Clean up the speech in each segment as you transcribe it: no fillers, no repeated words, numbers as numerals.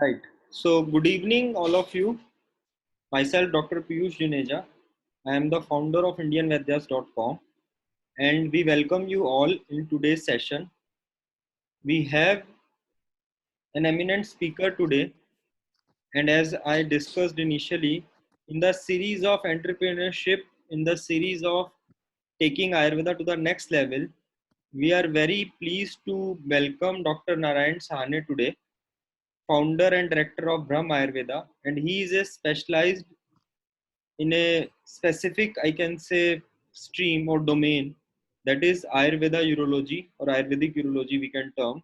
Right. So, good evening, all of you. Myself, Dr. Piyush Juneja. I am the founder of IndianVedyas.com, and we welcome you all in today's session. We have an eminent speaker today, and as I discussed initially, in the series of entrepreneurship, in the series of taking Ayurveda to the next level, we are very pleased to welcome Dr. Narayan Sahane today, founder and director of Brahm Ayurveda, and he is a specialized in a specific, I can say, stream or domain, that is Ayurveda urology or Ayurvedic urology, we can term.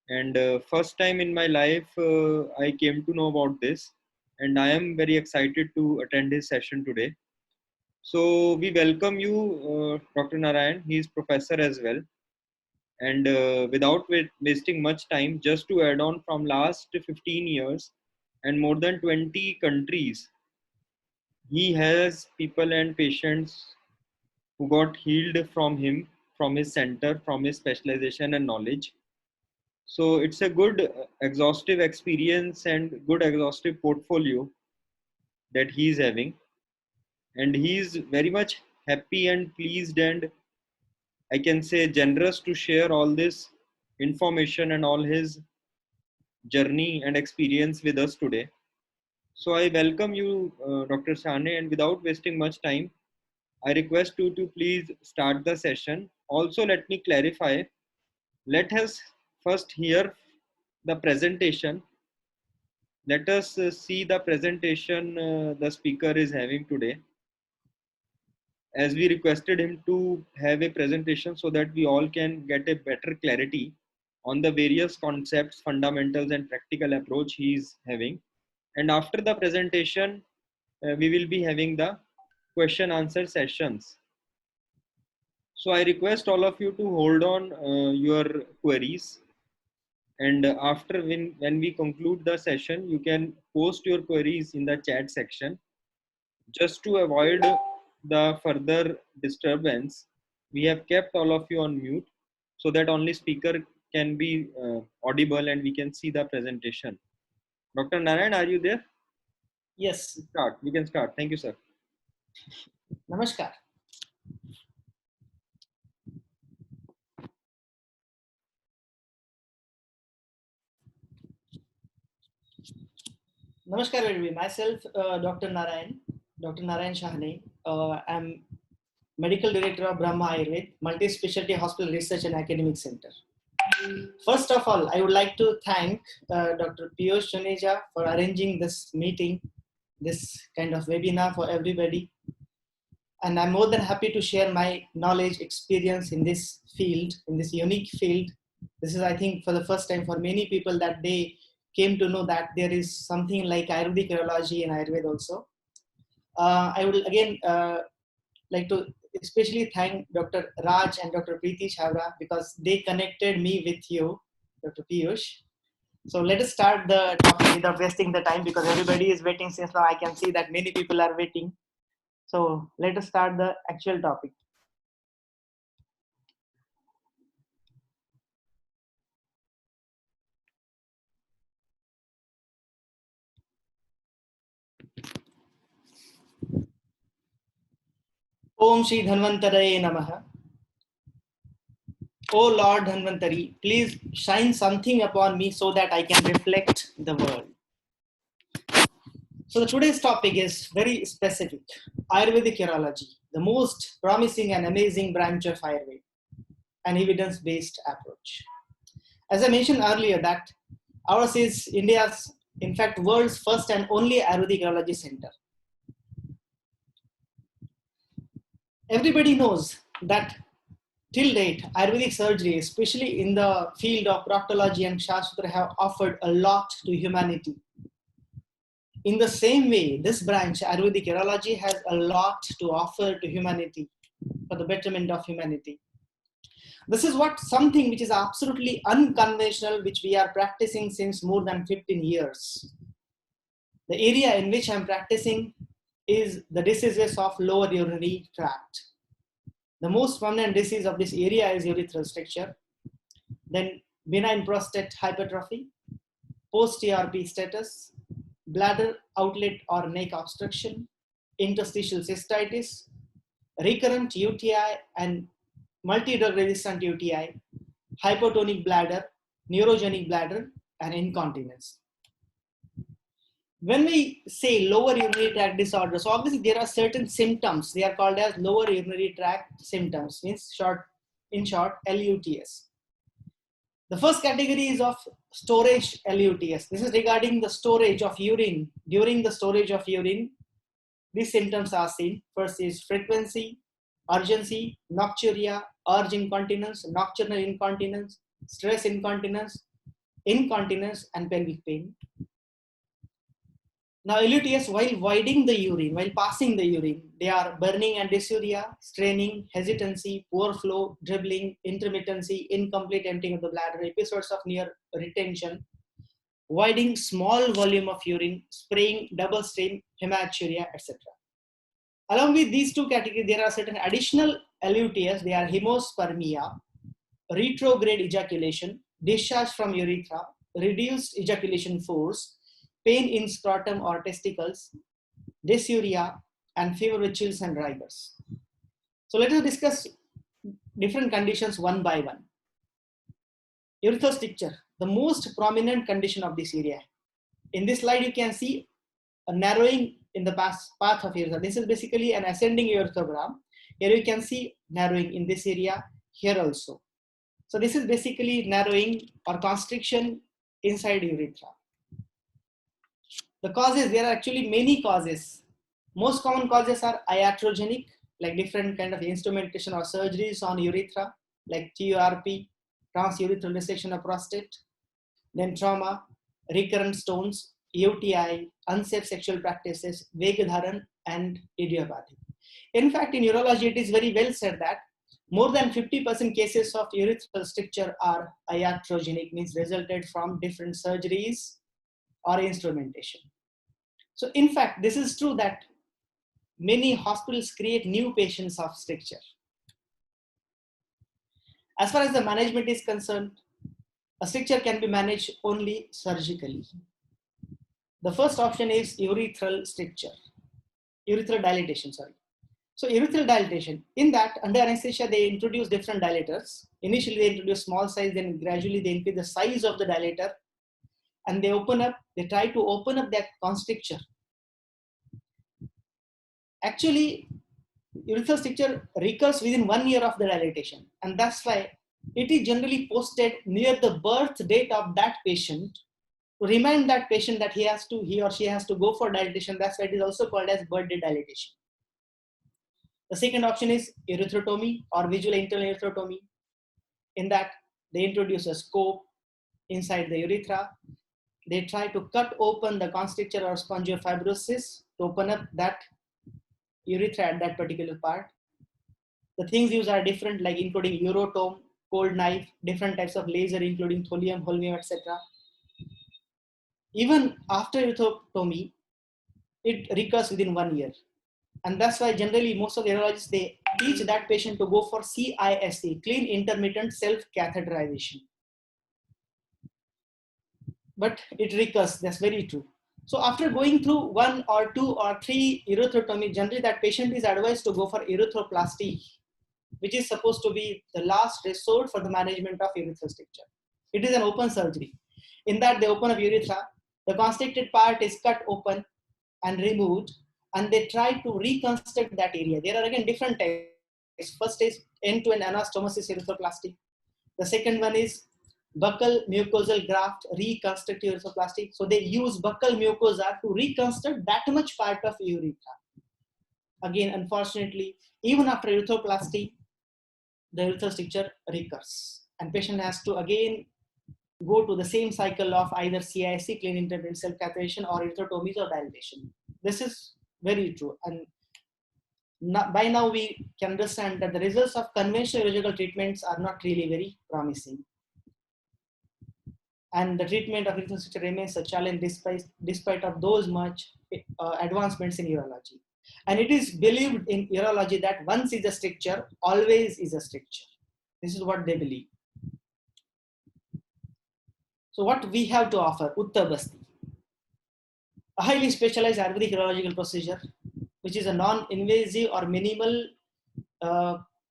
And first time in my life, I came to know about this, and I am very excited to attend his session today. So we welcome you, Dr. Narayan. He is professor as well. And without wasting much time, just to add on, from last 15 years and more than 20 countries, he has people and patients who got healed from him, from his center, from his specialization and knowledge. So it's a good exhaustive experience and good exhaustive portfolio that he is having. And he is very much happy and pleased and, I can say, generous to share all this information and all his journey and experience with us today. So I welcome you, Dr. Sane, and without wasting much time, I request you to please start the session. Also, let me clarify. Let us first hear the presentation. Let us see the presentation the speaker is having today. As we requested him to have a presentation so that we all can get a better clarity on the various concepts, fundamentals, and practical approach he is having. And after the presentation, we will be having the question answer sessions. So I request all of you to hold on your queries, and after when we conclude the session, you can post your queries in the chat section. Just to avoid the further disturbance, we have kept all of you on mute so that only speaker can be audible and we can see the presentation. Dr. Narayan, are you there? Yes. Start. We can start. Thank you, sir. Namaskar. Namaskar, everybody. Myself, Dr. Narayan Sahane. I'm Medical Director of Brahma Ayurved, Multi-Specialty Hospital Research and Academic Center. First of all, I would like to thank Dr. Piyush Juneja for arranging this meeting, this kind of webinar for everybody. And I'm more than happy to share my knowledge, experience in this field, in this unique field. This is, I think, for the first time for many people that they came to know that there is something like Ayurvedic urology and Ayurveda also. I would again like to especially thank Dr. Raj and Dr. Preeti Chavra because they connected me with you, Dr. Piyush. So let us start the topic without wasting the time because everybody is waiting since now I can see that many people are waiting. So let us start the actual topic. Om Shri Dhanvantaraye Namaha. O Lord Dhanvantari, please shine something upon me so that I can reflect the world. So today's topic is very specific. Ayurvedic urology, the most promising and amazing branch of Ayurveda, an evidence-based approach. As I mentioned earlier that ours is India's, in fact, world's first and only Ayurvedic urology center. Everybody knows that till date, Ayurvedic surgery, especially in the field of proctology and Shastra, have offered a lot to humanity. In the same way, this branch, Ayurvedic urology, has a lot to offer to humanity for the betterment of humanity. This is something which is absolutely unconventional, which we are practicing since more than 15 years. The area in which I'm practicing is the diseases of lower urinary tract. The most prominent disease of this area is urethral stricture, then benign prostate hypertrophy, post-TRP status, bladder outlet or neck obstruction, interstitial cystitis, recurrent UTI and multi-drug resistant UTI, hypotonic bladder, neurogenic bladder, and incontinence. When we say lower urinary tract disorders, so obviously there are certain symptoms. They are called as lower urinary tract symptoms, means in short, LUTS. The first category is of storage LUTS. This is regarding the storage of urine. During the storage of urine, these symptoms are seen. First is frequency, urgency, nocturia, urge incontinence, nocturnal incontinence, stress incontinence, and pelvic pain. Now, LUTS, while voiding the urine, while passing the urine, they are burning and dysuria, straining, hesitancy, poor flow, dribbling, intermittency, incomplete emptying of the bladder, episodes of near retention, voiding small volume of urine, spraying, double stream, hematuria, etc. Along with these two categories, there are certain additional LUTS. They are hemospermia, retrograde ejaculation, discharge from urethra, reduced ejaculation force, pain in scrotum or testicles, dysuria, and fever with chills and rigors. So let us discuss different conditions one by one. Urethral stricture, the most prominent condition of this area. In this slide, you can see a narrowing in the path of urethra. This is basically an ascending urethrogram. Here you can see narrowing in this area, here also. So this is basically narrowing or constriction inside urethra. The causes, there are actually many causes. Most common causes are iatrogenic, like different kind of instrumentation or surgeries on urethra, like TURP, transurethral resection of prostate, then trauma, recurrent stones, UTI, unsafe sexual practices, Vegadharan, and idiopathy. In fact, in urology, it is very well said that more than 50% cases of urethral stricture are iatrogenic, means resulted from different surgeries or instrumentation. So in fact, this is true that many hospitals create new patients of stricture. As far as the management is concerned, a stricture can be managed only surgically. The first option is urethral stricture, urethral dilatation, sorry. So urethral dilatation, in that under anesthesia, they introduce different dilators. Initially they introduce small size, then gradually they increase the size of the dilator, and they try to open up that constricture. Actually, urethral stricture recurs within 1 year of the dilatation, and that's why it is generally posted near the birth date of that patient to remind that patient that he or she has to go for dilatation. That's why it is also called as birthday dilatation. The second option is erythrotomy or visual internal erythrotomy. In that, they introduce a scope inside the urethra. They try to cut open the constricture or spongiofibrosis to open up that urethra at that particular part. The things used are different, like including urotome, cold knife, different types of laser, including thulium, holmium, etc. Even after erythrotomy, it recurs within 1 year. And that's why generally most of the urologists, they teach that patient to go for CISC, clean intermittent self-catheterization. But it recurs, that's very true. So after going through 1 or 2 or 3 erythrotomy, generally that patient is advised to go for erythroplasty, which is supposed to be the last resort for the management of urethral stricture. It is an open surgery. In that, they open up urethra, the constricted part is cut open and removed, and they try to reconstruct that area. There are again different types. First is end-to-end anastomosis erythroplasty. The second one is buccal mucosal graft reconstructive erythroplasty. So they use buccal mucosa to reconstruct that much part of urethra. Again, unfortunately, even after erythroplasty, the urethral stricture recurs, and patient has to again go to the same cycle of either CIC, clean intermittent self-catheterization, or erythrotomies or dilatation. This is very true, and by now we can understand that the results of conventional urological treatments are not really very promising, and the treatment of urethral stricture remains a challenge despite of those much advancements in urology. And it is believed in urology that once is a stricture, always is a stricture. This is what they believe. So what we have to offer, Uttar Basti, a highly specialized Ayurvedic urological procedure, which is a non-invasive or minimal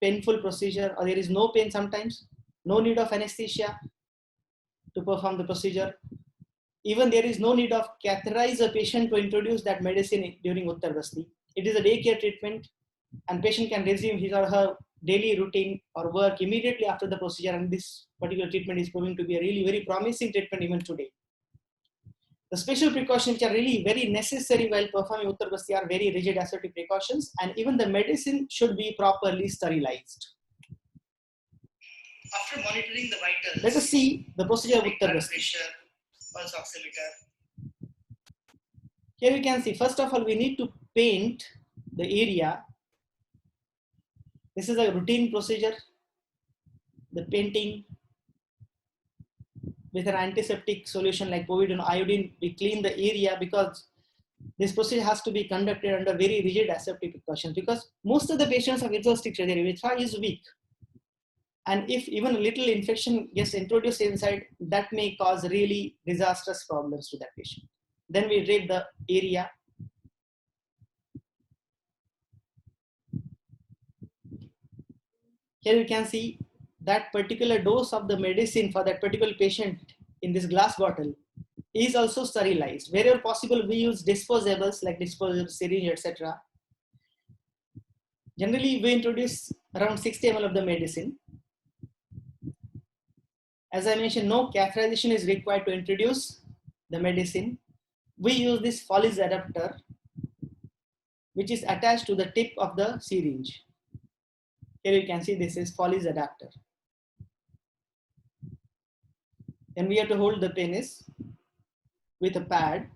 painful procedure, or there is no pain sometimes, no need of anesthesia to perform the procedure. Even there is no need of catheterize a patient to introduce that medicine during Uttar Basti. It is a daycare treatment, and patient can resume his or her daily routine or work immediately after the procedure. And this particular treatment is proving to be a really very promising treatment even today. The special precautions which are really very necessary while performing Uttar Basti are very rigid aseptic precautions, and even the medicine should be properly sterilized. After monitoring the vitals, let us see the procedure of Uttar Basti. Pressure, pulse oximeter. Here we can see, first of all, we need to paint the area. This is a routine procedure. The painting with an antiseptic solution like povidone iodine, we clean the area, because this procedure has to be conducted under very rigid aseptic precautions, because most of the patients of urethrostricture, their urethra is weak. And if even a little infection gets introduced inside, that may cause really disastrous problems to that patient. Then we drape the area. Here you can see that particular dose of the medicine for that particular patient in this glass bottle is also sterilized. Wherever possible, we use disposables like disposable syringe, etc. Generally, we introduce around 60 ml of the medicine. As I mentioned, no catheterization is required to introduce the medicine. We use this Foley's adapter, which is attached to the tip of the syringe. Here you can see this is Foley's adapter. Then we have to hold the penis with a pad.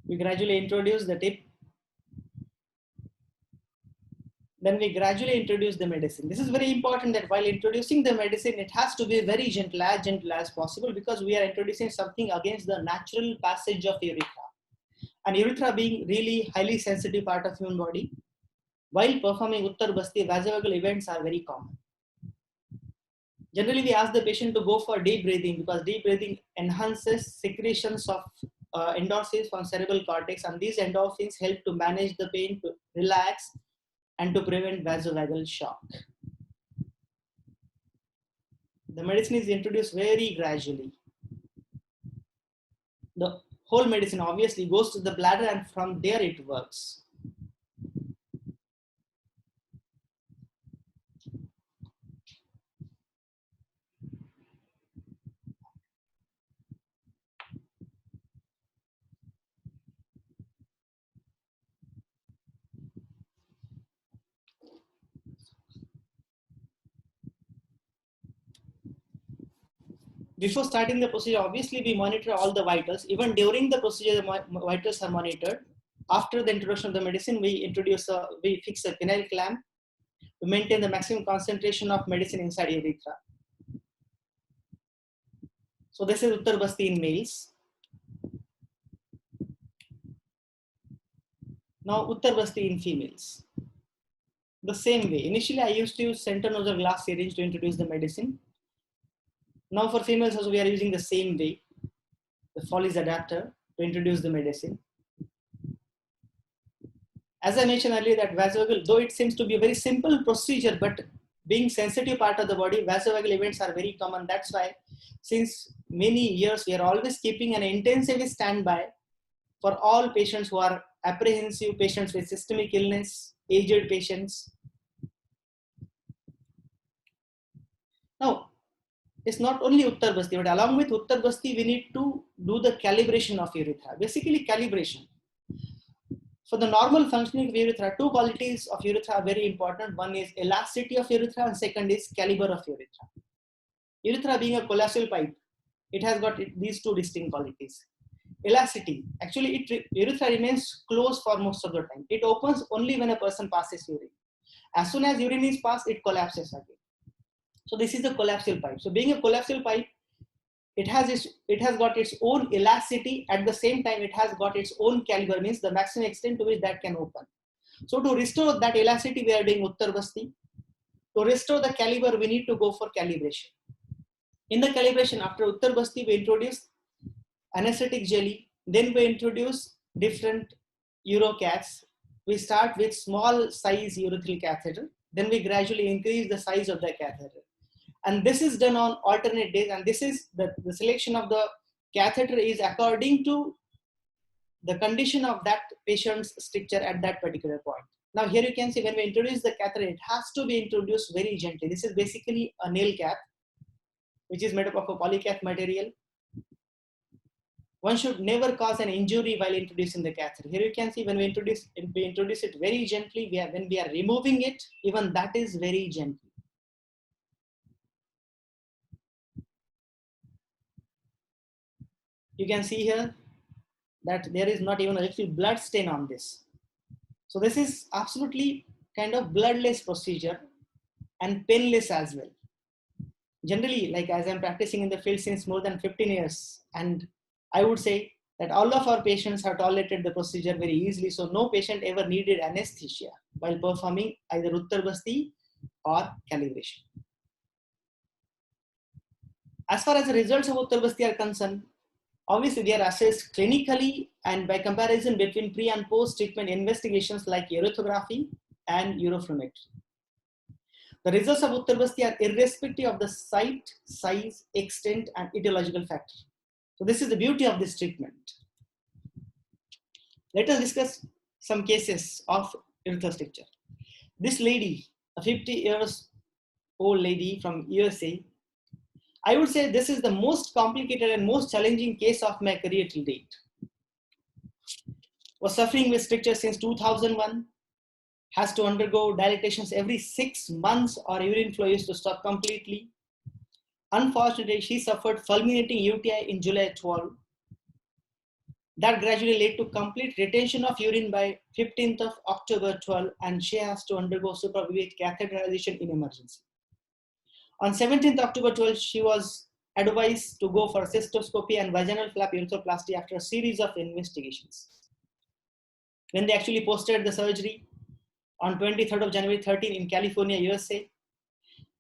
We gradually introduce the tip. Then we gradually introduce the medicine. This is very important that while introducing the medicine, it has to be very gentle as possible, because we are introducing something against the natural passage of urethra. And urethra being really highly sensitive part of human body, while performing Uttar Basti, vasovagal events are very common. Generally, we ask the patient to go for deep breathing, because deep breathing enhances secretions of endorphins from cerebral cortex, and these endorphins help to manage the pain, to relax, and to prevent vasovagal shock. The medicine is introduced very gradually. The whole medicine obviously goes to the bladder, and from there it works. Before starting the procedure, obviously we monitor all the vitals. Even during the procedure, the vitals are monitored. After the introduction of the medicine, we fix a phenyl clamp to maintain the maximum concentration of medicine inside urethra. So this is Uttar Basti in males. Now Uttar Basti in females. The same way. Initially, I used to use center nozzle glass syringe to introduce the medicine. Now for females also, we are using the same way, the Foley's adapter, to introduce the medicine. As I mentioned earlier, that vasovagal, though it seems to be a very simple procedure, but being sensitive part of the body, vasovagal events are very common. That's why since many years, we are always keeping an intensive standby for all patients who are apprehensive, patients with systemic illness, aged patients. Now, it's not only Uttar Basti, but along with Uttar Basti, we need to do the calibration of urethra. Basically, calibration. For the normal functioning of urethra, two qualities of urethra are very important. One is elasticity of urethra, and second is caliber of urethra. Urethra being a collapsible pipe, it has got these two distinct qualities. Elasticity, actually urethra remains closed for most of the time. It opens only when a person passes urine. As soon as urine is passed, it collapses again. So this is a collapsible pipe. So being a collapsible pipe, it has got its own elasticity. At the same time, it has got its own caliber, means the maximum extent to which that can open. So to restore that elasticity, we are doing Uttar Basti. To restore the caliber, we need to go for calibration. In the calibration, after Uttar Basti, we introduce anesthetic jelly. Then we introduce different urocats. We start with small size urethral catheter. Then we gradually increase the size of the catheter. And this is done on alternate days. And this is the selection of the catheter is according to the condition of that patient's stricture at that particular point. Now here you can see when we introduce the catheter, it has to be introduced very gently. This is basically a nail cap, which is made up of a polycath material. One should never cause an injury while introducing the catheter. Here you can see when we introduce it very gently. When we are removing it, even that is very gently. You can see here that there is not even a little blood stain on this. So this is absolutely kind of bloodless procedure and painless as well. Generally, like as I'm practicing in the field since more than 15 years, and I would say that all of our patients have tolerated the procedure very easily. So no patient ever needed anesthesia while performing either Uttar Basti or calibration. As far as the results of Uttar Basti are concerned, obviously they are assessed clinically and by comparison between pre and post treatment investigations like urethography and uroflowmetry. The results of Uttar Basti are irrespective of the site, size, extent, and etiological factor. So this is the beauty of this treatment. Let us discuss some cases of urethral stricture. This lady, a 50 years old lady from USA, I would say this is the most complicated and most challenging case of my career till date. Was suffering with stricture since 2001, has to undergo dilatations every 6 months or urine flow used to stop completely. Unfortunately, she suffered fulminating UTI in July 12. That gradually led to complete retention of urine by 15th of October 12, and she has to undergo suprapubic catheterization in emergency. On 17th October 12, she was advised to go for cystoscopy and vaginal flap urethroplasty after a series of investigations. When they actually posted the surgery on 23rd of January 13 in California, USA,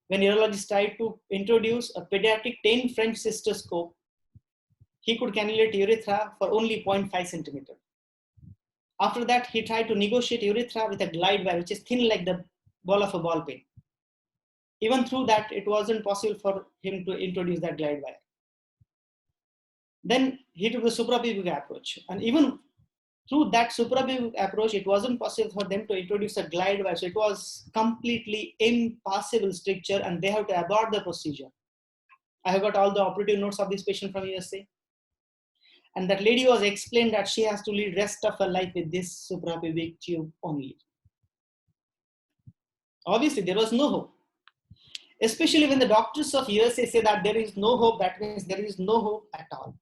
when urologist tried to introduce a pediatric 10 French cystoscope, he could cannulate urethra for only 0.5 centimeter. After that, he tried to negotiate urethra with a glide wire, which is thin like the ball of a ball pen. Even through that, it wasn't possible for him to introduce that glide wire. Then he took the suprapubic approach. And even through that suprapubic approach, it wasn't possible for them to introduce a glide wire. So it was completely impossible stricture and they have to abort the procedure. I have got all the operative notes of this patient from USA. And that lady was explained that she has to lead rest of her life with this suprapubic tube only. Obviously, there was no hope. Especially when the doctors of USA say that there is no hope, that means there is no hope at all.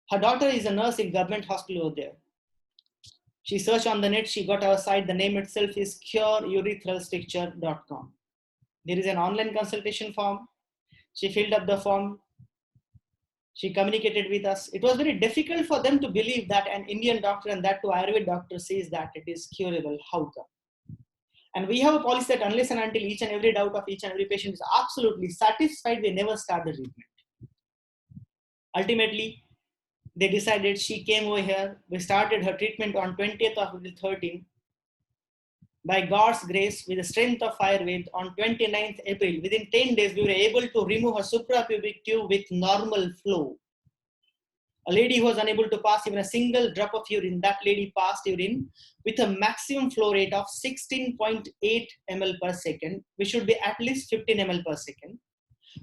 Her daughter is a nurse in government hospital over there. She searched on the net, she got our site, the name itself is cureurethral-stricture.com. There is an online consultation form. She filled up the form. She communicated with us. It was very difficult for them to believe that an Indian doctor, and that to Ayurvedic doctor, says that it is curable. How come? And we have a policy that unless and until each and every doubt of each and every patient is absolutely satisfied, we never start the treatment. Ultimately, they decided, she came over here. We started her treatment on 20th of April 13. By God's grace, with the strength of Ayurveda, on 29th April, within 10 days, we were able to remove her suprapubic tube with normal flow. A lady who was unable to pass even a single drop of urine, that lady passed urine with a maximum flow rate of 16.8 ml per second, which should be at least 15 ml per second.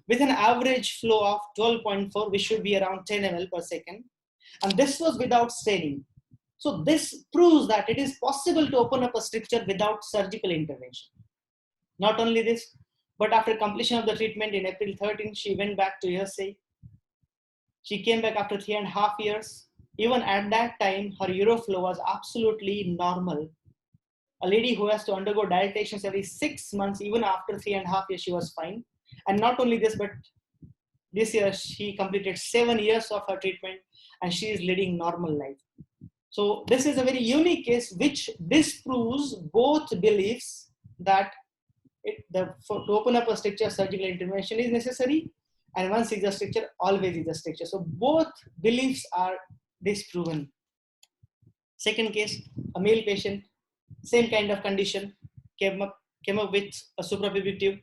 With an average flow of 12.4, which should be around 10 ml per second. And this was without staining. So this proves that it is possible to open up a stricture without surgical intervention. Not only this, but after completion of the treatment in April 13, she went back to USA. She came back after 3.5 years. Even at that time, her uroflow was absolutely normal. A lady who has to undergo dilatations every 6 months, even after 3.5 years, she was fine. And not only this, but This year, she completed 7 years of her treatment and she is leading normal life. So this is a very unique case which disproves both beliefs that to open up a stricture, surgical intervention is necessary, and once is a stricture, always is a stricture. So both beliefs are disproven. Second case, a male patient, same kind of condition, came up with a suprapubic tube.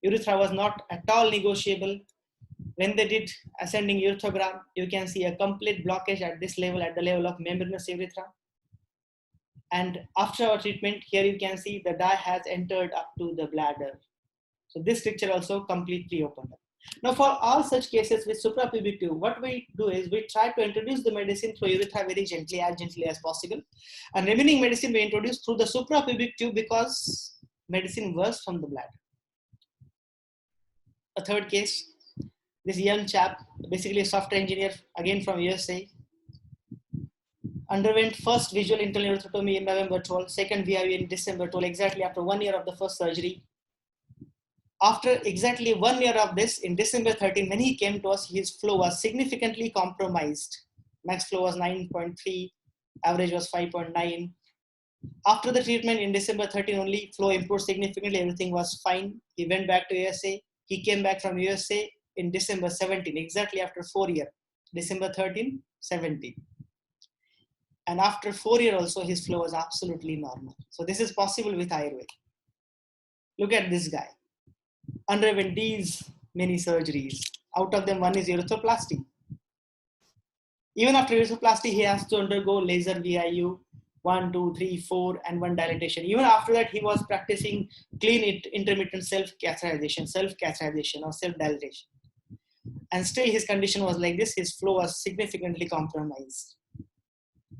Urethra was not at all negotiable. When they did ascending urethrogram, you can see a complete blockage at this level, at the level of membranous urethra. And after our treatment, here you can see the dye has entered up to the bladder. So this stricture also completely opened up. Now for all such cases with suprapubic tube, what we do is we try to introduce the medicine through urethra very gently as possible. And remaining medicine we introduce through the suprapubic tube because medicine works from the bladder. A third case, this young chap, basically a software engineer, again from USA, underwent first visual internal ureterotomy in November 12, second VIV in December 12, exactly after 1 year of the first surgery. After exactly 1 year of this, in December 13, when he came to us, his flow was significantly compromised. Max flow was 9.3, average was 5.9. After the treatment in December 13 only, flow improved significantly, everything was fine. He went back to USA. He came back from USA in December 17, exactly after 4 years, December 13, 17. And after 4 years also, his flow was absolutely normal. So this is possible with Ayurveda. Look at this guy. Underwent these many surgeries. Out of them, one is urethroplasty. Even after urethroplasty, he has to undergo laser VIU, 1, 2, 3, 4, and 1 dilatation. Even after that, he was practicing clean intermittent self-catheterization or self-dilatation. And still his condition was like this. His flow was significantly compromised.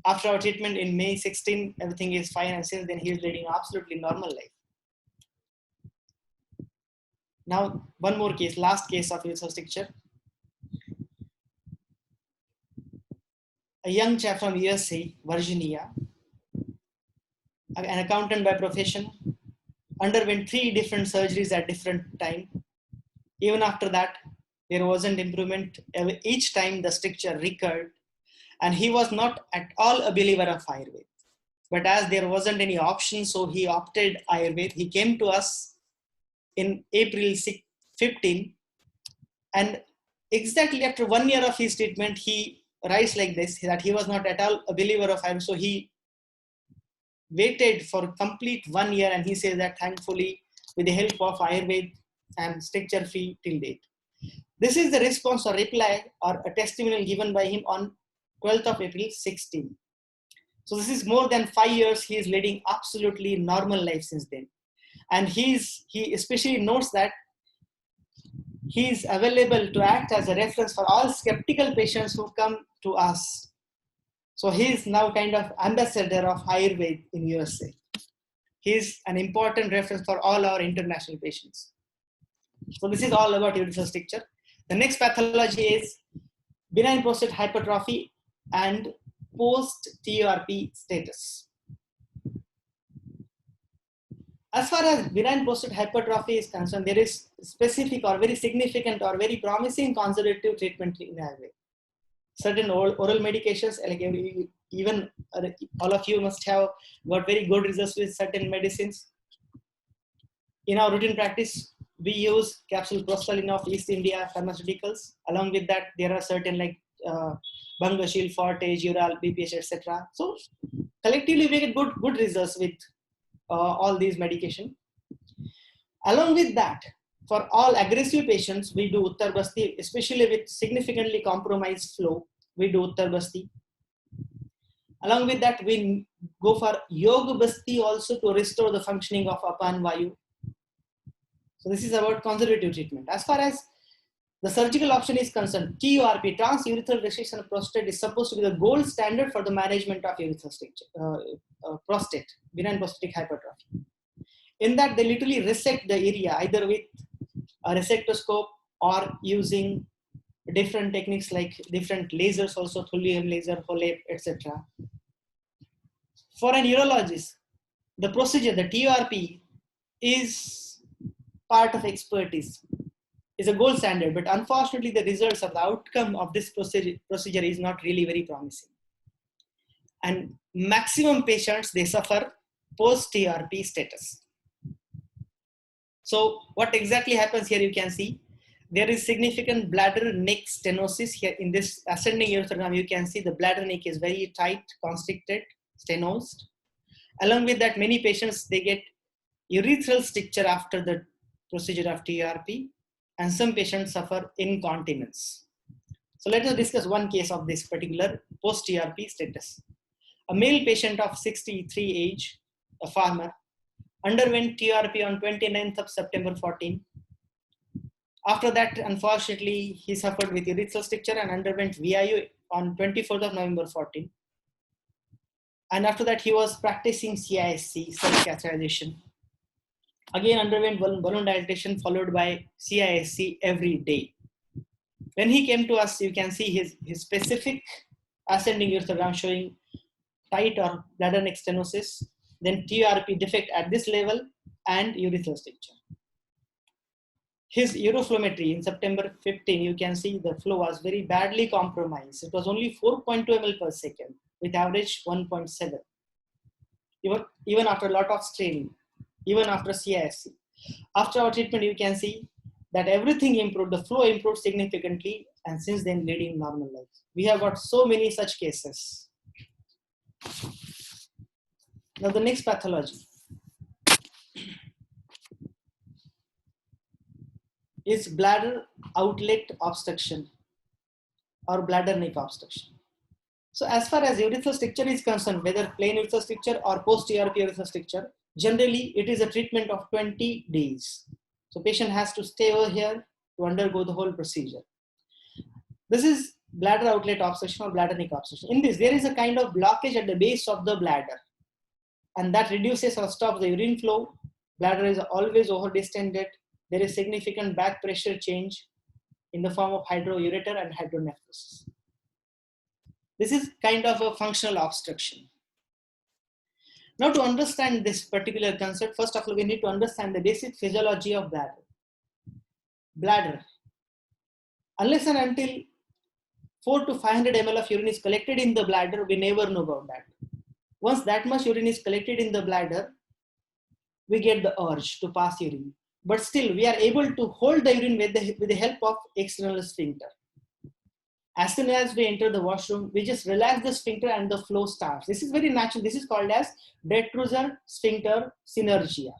After our treatment in May 16, everything is fine, and since then he is leading absolutely normal life. Now, one more case, last case of urethral stricture. A young chap from USA, Virginia, an accountant by profession, underwent 3 different surgeries at different time. Even after that, there wasn't improvement. Each time the stricture recurred, and he was not at all a believer of Ayurveda. But as there wasn't any option, so he opted Ayurveda. He came to us in April 15, and exactly after 1 year of his treatment, he writes like this, that he was not at all a believer of Ayurveda. So he waited for complete 1 year, and he says that thankfully, with the help of Ayurveda, I am stricture free till date. This is the response or reply or a testimonial given by him on 12th of April 16. So this is more than 5 years. He is leading absolutely normal life since then. And he especially notes that he is available to act as a reference for all skeptical patients who come to us. So he is now kind of ambassador of Ayurveda in USA. He is an important reference for all our international patients. So this is all about urethral stricture. The next pathology is benign prostate hypertrophy and post-TURP status. As far as benign prostate hypertrophy is concerned, there is specific or very significant or very promising conservative treatment in Ayurveda. Certain oral medications, like even all of you must have got very good results with certain medicines. In our routine practice, we use capsule prostalina of East India Pharmaceuticals. Along with that, there are certain like Bangashil, Forte, Ural, BPH, etc. So collectively, we get good results with all these medication. Along with that, for all aggressive patients, we do Uttar Basti, especially with significantly compromised flow, we do Uttar Basti. Along with that, we go for Yoga Basti also to restore the functioning of Apan Vayu. So this is about conservative treatment. As far as the surgical option is concerned, TURP, transurethral resection of prostate, is supposed to be the gold standard for the management of urethral stricture, prostate, benign prostatic hypertrophy. In that, they literally resect the area either with a resectoscope or using different techniques like different lasers, also thulium laser, HOLEP, etc. For an urologist, the procedure, the TURP, is part of expertise. is a gold standard, but unfortunately the results of the outcome of this procedure is not really very promising. And maximum patients, they suffer post-TRP status. So what exactly happens here, you can see there is significant bladder neck stenosis here in this ascending urethrogram. You can see the bladder neck is very tight, constricted, stenosed. Along with that, many patients, they get urethral stricture after the procedure of TRP, and some patients suffer incontinence. So let us discuss one case of this particular post-TRP status. A male patient of 63 age, a farmer, underwent TRP on 29th of September 14. After that, unfortunately, he suffered with urethral stricture and underwent VIU on 24th of November 14. And after that, he was practicing CISC, self-catheterization. Again, underwent balloon dilatation followed by CISC every day. When he came to us, you can see his specific ascending urethrogram showing tight or bladder neck stenosis, then TRP defect at this level, and urethral stricture. His uroflowmetry in September 15, you can see the flow was very badly compromised. It was only 4.2 ml per second with average 1.7. Even after a lot of straining, even after CISC. After our treatment, you can see that everything improved, the flow improved significantly, and since then leading normal life. We have got so many such cases. Now the next pathology is bladder outlet obstruction or bladder neck obstruction. So as far as urethral stricture is concerned, whether plain urethral stricture or post-TRP urethral stricture, generally it is a treatment of 20 days. So patient has to stay over here to undergo the whole procedure. This is bladder outlet obstruction or bladder neck obstruction. In this, there is a kind of blockage at the base of the bladder, and that reduces or stops the urine flow. Bladder is always over-distended. There is significant back pressure change in the form of hydroureter and hydronephrosis. This is kind of a functional obstruction. Now, to understand this particular concept, first of all, we need to understand the basic physiology of bladder. Bladder, unless and until 400 to 500 ml of urine is collected in the bladder, we never know about that. Once that much urine is collected in the bladder, we get the urge to pass urine. But still, we are able to hold the urine with the help of external sphincter. As soon as we enter the washroom, we just relax the sphincter and the flow starts. This is very natural. This is called as detrusor sphincter synergia.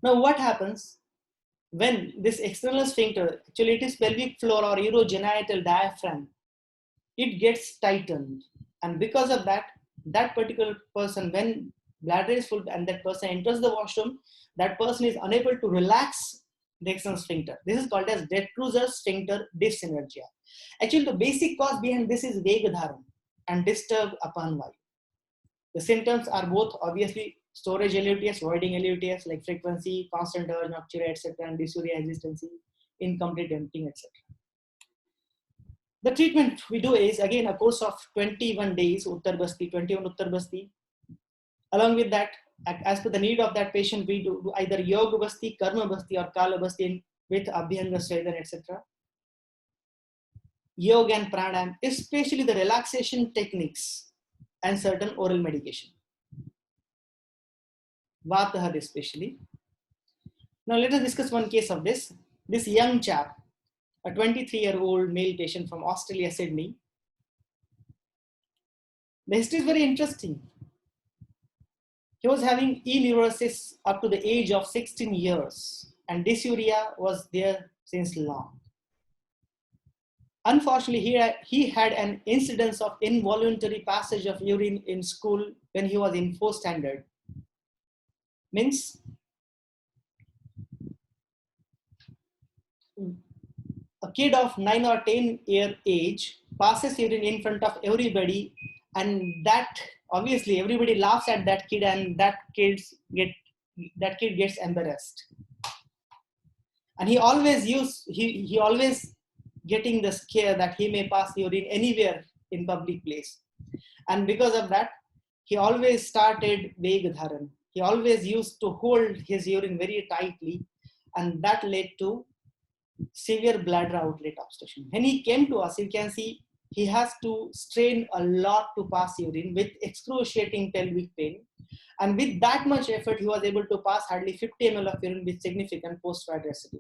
Now, what happens when this external sphincter, actually it is pelvic floor or urogenital diaphragm, it gets tightened. And because of that, that particular person, when bladder is full and that person enters the washroom, that person is unable to relax the external sphincter. This is called as detrusor sphincter dyssynergia. Actually, the basic cause behind this is Vegadharan and disturbed upon vayu. The symptoms are both obviously storage LUTS, voiding LUTS like frequency, constant urge, nocturia, etc., and dysuria, hesitancy, incomplete emptying, etc. The treatment we do is again a course of 21 days, Uttar Basti, 21 Uttar Basti. Along with that, as per the need of that patient, we do either Yoga Basti, Karma Basti, or Kala Basti with Abhyanga Svedana, etc. Yoga and Pranayam, especially the relaxation techniques and certain oral medication. Vatahad especially. Now let us discuss one case of this. This young chap, a 23-year-old male patient from Australia, Sydney. The history is very interesting. He was having e-neurosis up to the age of 16 years, and dysuria was there since long. Unfortunately, he had an incidence of involuntary passage of urine in school when he was in 4th standard. Means a kid of 9 or 10-year age passes urine in front of everybody, and that obviously everybody laughs at that kid, and that kid gets embarrassed. And he always getting the scare that he may pass urine anywhere in public place. And because of that, he always started Vegadharan. He always used to hold his urine very tightly, and that led to severe bladder outlet obstruction. When he came to us, you can see he has to strain a lot to pass urine with excruciating pelvic pain. And with that much effort, he was able to pass hardly 50 ml of urine with significant post-fat residue,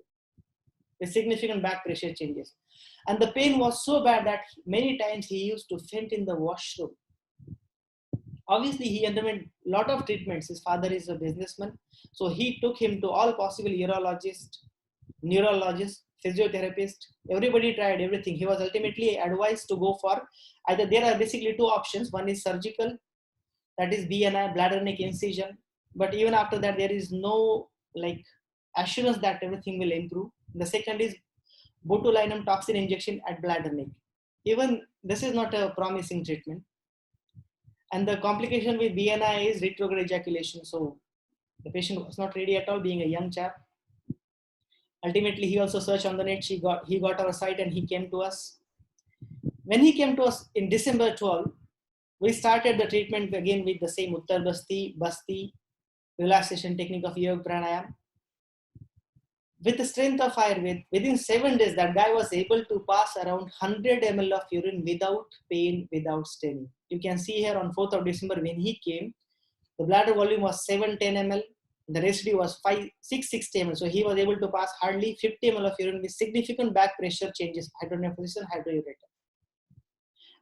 with significant back pressure changes. And the pain was so bad that many times he used to faint in the washroom. Obviously, he underwent a lot of treatments. His father is a businessman, so he took him to all possible urologists, neurologists, physiotherapists. Everybody tried everything. He was ultimately advised to go for either, there are basically two options. One is surgical, that is BNI, bladder neck incision. But even after that, there is no like assurance that everything will improve. The second is botulinum toxin injection at bladder neck. Even this is not a promising treatment. And the complication with BNI is retrograde ejaculation. So the patient was not ready at all, being a young chap. Ultimately, he also searched on the net. He got our site and he came to us. When he came to us in December 12, we started the treatment again with the same Uttar Basti relaxation technique of Yoga Pranayam. With the strength of Ayurveda, within 7 days, that guy was able to pass around 100 ml of urine without pain, without staining. You can see here on 4th of December when he came, the bladder volume was 710 ml, the residue was 660 ml. So he was able to pass hardly 50 ml of urine with significant back pressure changes, hydronephrosis and hydroureter.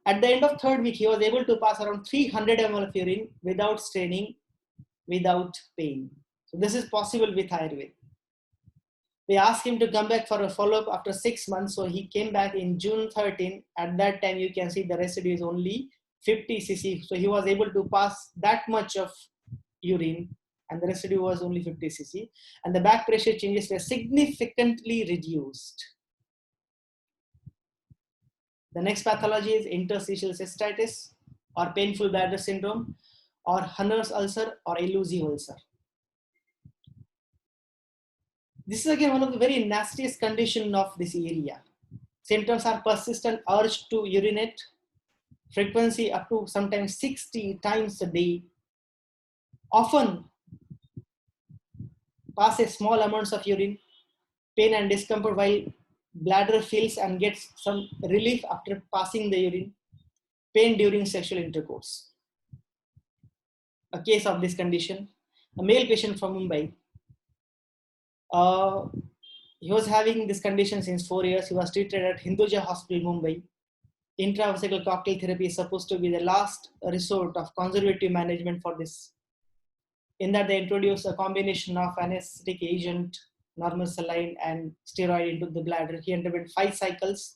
At the end of 3rd week, he was able to pass around 300 ml of urine without staining, without pain. So this is possible with Ayurveda. We asked him to come back for a follow-up after 6 months. So he came back in June 13. At that time, you can see the residue is only 50 cc. So he was able to pass that much of urine and the residue was only 50 cc. And the back pressure changes were significantly reduced. The next pathology is interstitial cystitis or painful bladder syndrome or Hunner's ulcer or elusive ulcer. This is again one of the very nastiest conditions of this area. Symptoms are persistent urge to urinate, frequency up to sometimes 60 times a day, often passes small amounts of urine, pain and discomfort while bladder fills and gets some relief after passing the urine, pain during sexual intercourse. A case of this condition, a male patient from Mumbai. He was having this condition since 4 years. He was treated at Hinduja Hospital, Mumbai. Intravesical cocktail therapy is supposed to be the last resort of conservative management for this. In that, they introduced a combination of anesthetic agent, normal saline, and steroid into the bladder. He underwent 5 cycles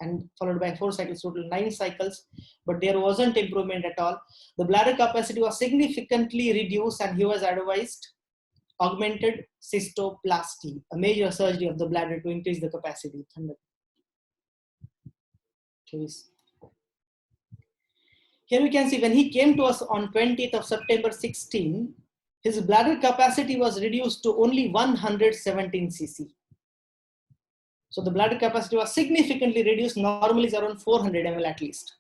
and followed by 4 cycles, total 9 cycles, but there wasn't improvement at all. The bladder capacity was significantly reduced and he was advised augmented cystoplasty, a major surgery of the bladder to increase the capacity. Here we can see when he came to us on 20th of September 16, his bladder capacity was reduced to only 117 cc. So the bladder capacity was significantly reduced. Normally is around 400 ml at least.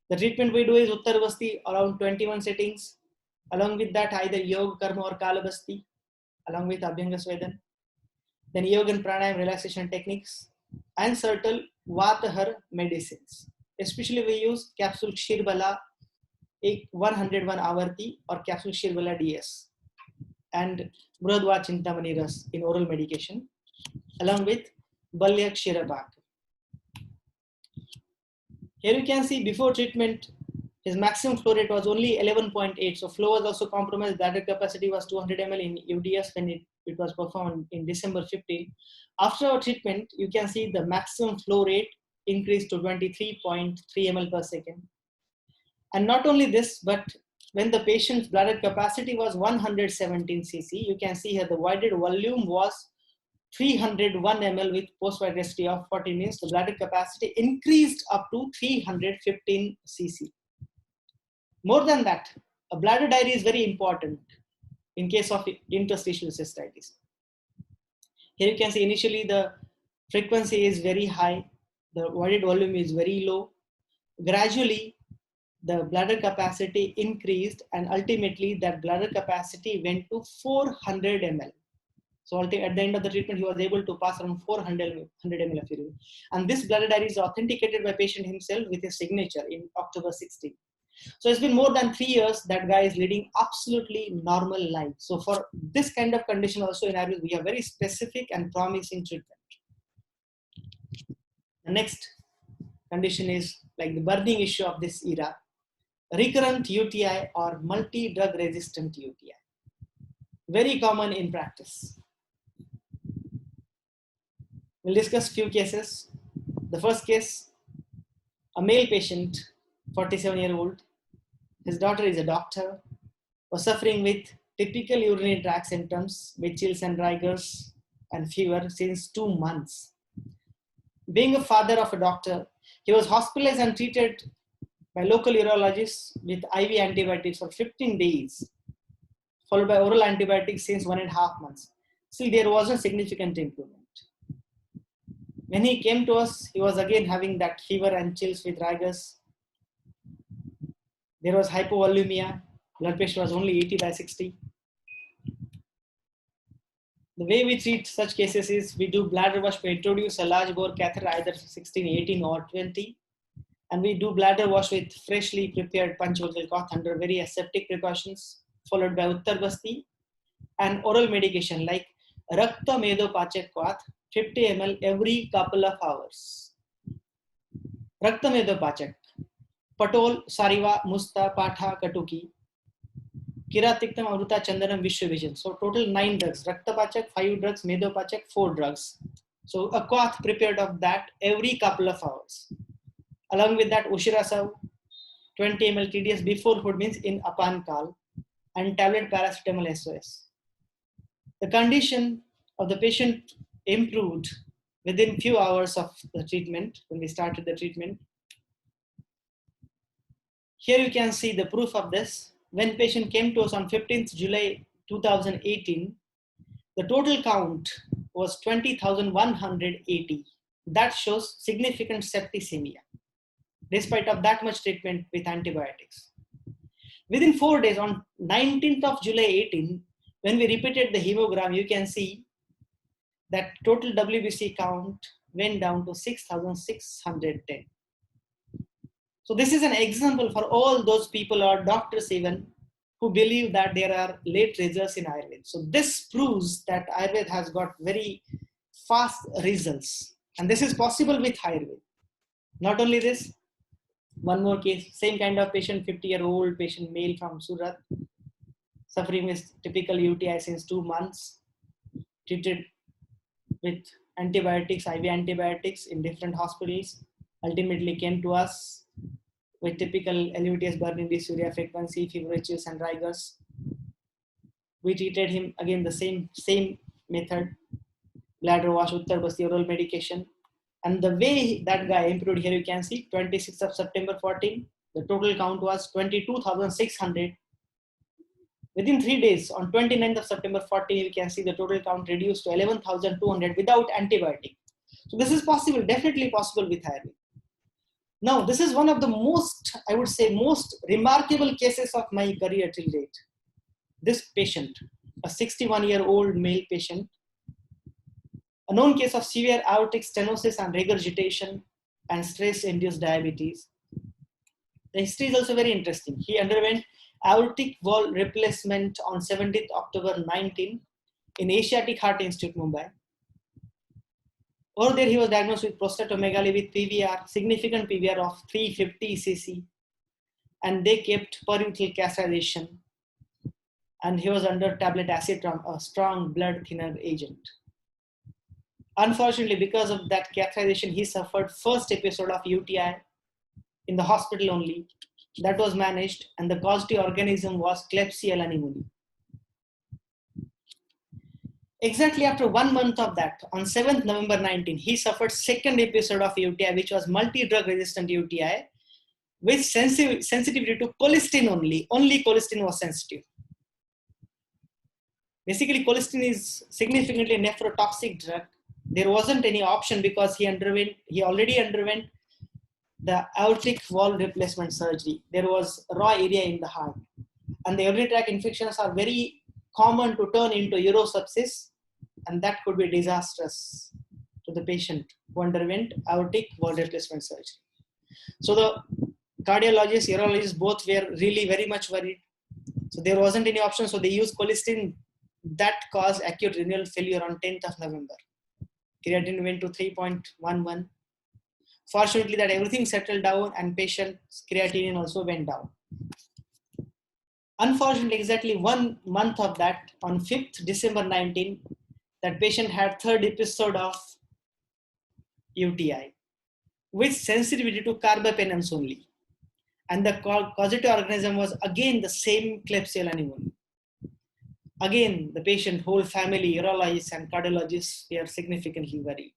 The treatment we do is Uttar Basti around 21 settings. Along with that, either Yoga, Karma or Kalabasti, along with Abhyanga Swedan. Then Yoga and Pranayam relaxation techniques and certain Vatahar medicines. Especially we use capsule Shirbala 101 Avarti or capsule Shirbala DS and Brahadwa Chintamani Ras in oral medication along with Balyak Shirabak. Here you can see before treatment, his maximum flow rate was only 11.8. So flow was also compromised. Bladder capacity was 200 ml in UDS when it was performed in December 15. After our treatment, you can see the maximum flow rate increased to 23.3 ml per second. And not only this, but when the patient's bladder capacity was 117 cc, you can see here the widened volume was 301 ml with post-wide residue of 40 minutes. The bladder capacity increased up to 315 cc. More than that, a bladder diary is very important in case of interstitial cystitis. Here you can see initially the frequency is very high, the widened volume is very low. Gradually, the bladder capacity increased and ultimately that bladder capacity went to 400 ml. So at the end of the treatment, he was able to pass around 400 ml of urine. And this bladder diary is authenticated by patient himself with his signature in October 16. So it's been more than 3 years that guy is leading absolutely normal life. So for this kind of condition also in Ayurveda, we have very specific and promising treatment. The next condition is like the burning issue of this era, recurrent UTI or multi-drug resistant UTI. Very common in practice. We'll discuss few cases. The first case, a male patient, 47-year-old. His daughter is a doctor, was suffering with typical urinary tract symptoms with chills and rigors and fever since 2 months. Being a father of a doctor, he was hospitalized and treated by local urologists with IV antibiotics for 15 days, followed by oral antibiotics since 1.5 months. Still, there wasn't significant improvement. When he came to us, he was again having that fever and chills with rigors. There was hypovolemia. Blood pressure was only 80/60. The way we treat such cases is we do bladder wash. We introduce a large bore catheter, either 16, 18 or 20. And we do bladder wash with freshly prepared panchvagal cloth under very aseptic precautions, followed by Uttarbasti and oral medication like Rakta Medopachak Kwath, 50 ml every couple of hours. Rakta Medopachak, Patol, Sariva, Musta, Patha, Katuki, Kiratiktam, Amruta, Chandanam, Vishwavision. So total 9 drugs. Raktapachak, 5 drugs, Medopachak, 4 drugs. So a kwath prepared of that every couple of hours. Along with that, Ushirasav, 20 ml TDS before food means in Apan Kal, and tablet paracetamol SOS. The condition of the patient improved within few hours of the treatment, when we started the treatment. Here you can see the proof of this. When patient came to us on 15th July 2018, the total count was 20,180. That shows significant septicemia, despite of that much treatment with antibiotics. Within 4 days, on 19th of July 18, when we repeated the hemogram, you can see that total WBC count went down to 6,610. So this is an example for all those people or doctors even who believe that there are late results in Ayurveda. So this proves that Ayurveda has got very fast results. And this is possible with Ayurveda. Not only this, one more case, same kind of patient, 50-year-old patient, male from Surat, suffering with typical UTI since 2 months, treated with antibiotics, IV antibiotics in different hospitals, ultimately came to us with typical LUTS, burning dysuria, frequency, fever, chills, and rigors. We treated him again the same method, bladder wash, Uttarbasti, oral medication. And the way that guy improved, here you can see 26th of September 14, the total count was 22,600. Within 3 days, on 29th of September 14, you can see the total count reduced to 11,200 without antibiotic. So this is possible, definitely possible with Ayurveda. Now, this is one of the most, I would say, most remarkable cases of my career till date. This patient, a 61-year-old male patient, a known case of severe aortic stenosis and regurgitation and stress-induced diabetes. The history is also very interesting. He underwent aortic valve replacement on 17th October 19 in Asiatic Heart Institute, Mumbai. Over there, he was diagnosed with prostatomegaly with PVR, significant PVR of 350 cc, and they kept peritoneal catheterization, and he was under tablet acetron, a strong blood thinner agent. Unfortunately, because of that catheterization, he suffered first episode of UTI in the hospital only. That was managed, and the causative organism was Klebsiella pneumoniae. Exactly after 1 month of that, on 7th November 19, he suffered second episode of UTI, which was multi-drug resistant UTI with sensitivity to colistin only. Only colistin was sensitive. Basically, colistin is significantly nephrotoxic drug. There wasn't any option because he already underwent the aortic valve replacement surgery. There was raw area in the heart. And the urinary tract infections are very common to turn into urosepsis and that could be disastrous to the patient who underwent aortic valve replacement surgery. So the cardiologists, urologists, both were really very much worried. So there wasn't any option. So they used colistin that caused acute renal failure on 10th of November. Creatinine went to 3.11. Fortunately, that everything settled down and patient's creatinine also went down. Unfortunately, exactly 1 month of that, on 5th December 19, that patient had third episode of UTI with sensitivity to carbapenems only. And the causative organism was again the same Klebsiella pneumoniae. Again, the patient, whole family, urologists and cardiologists were significantly worried.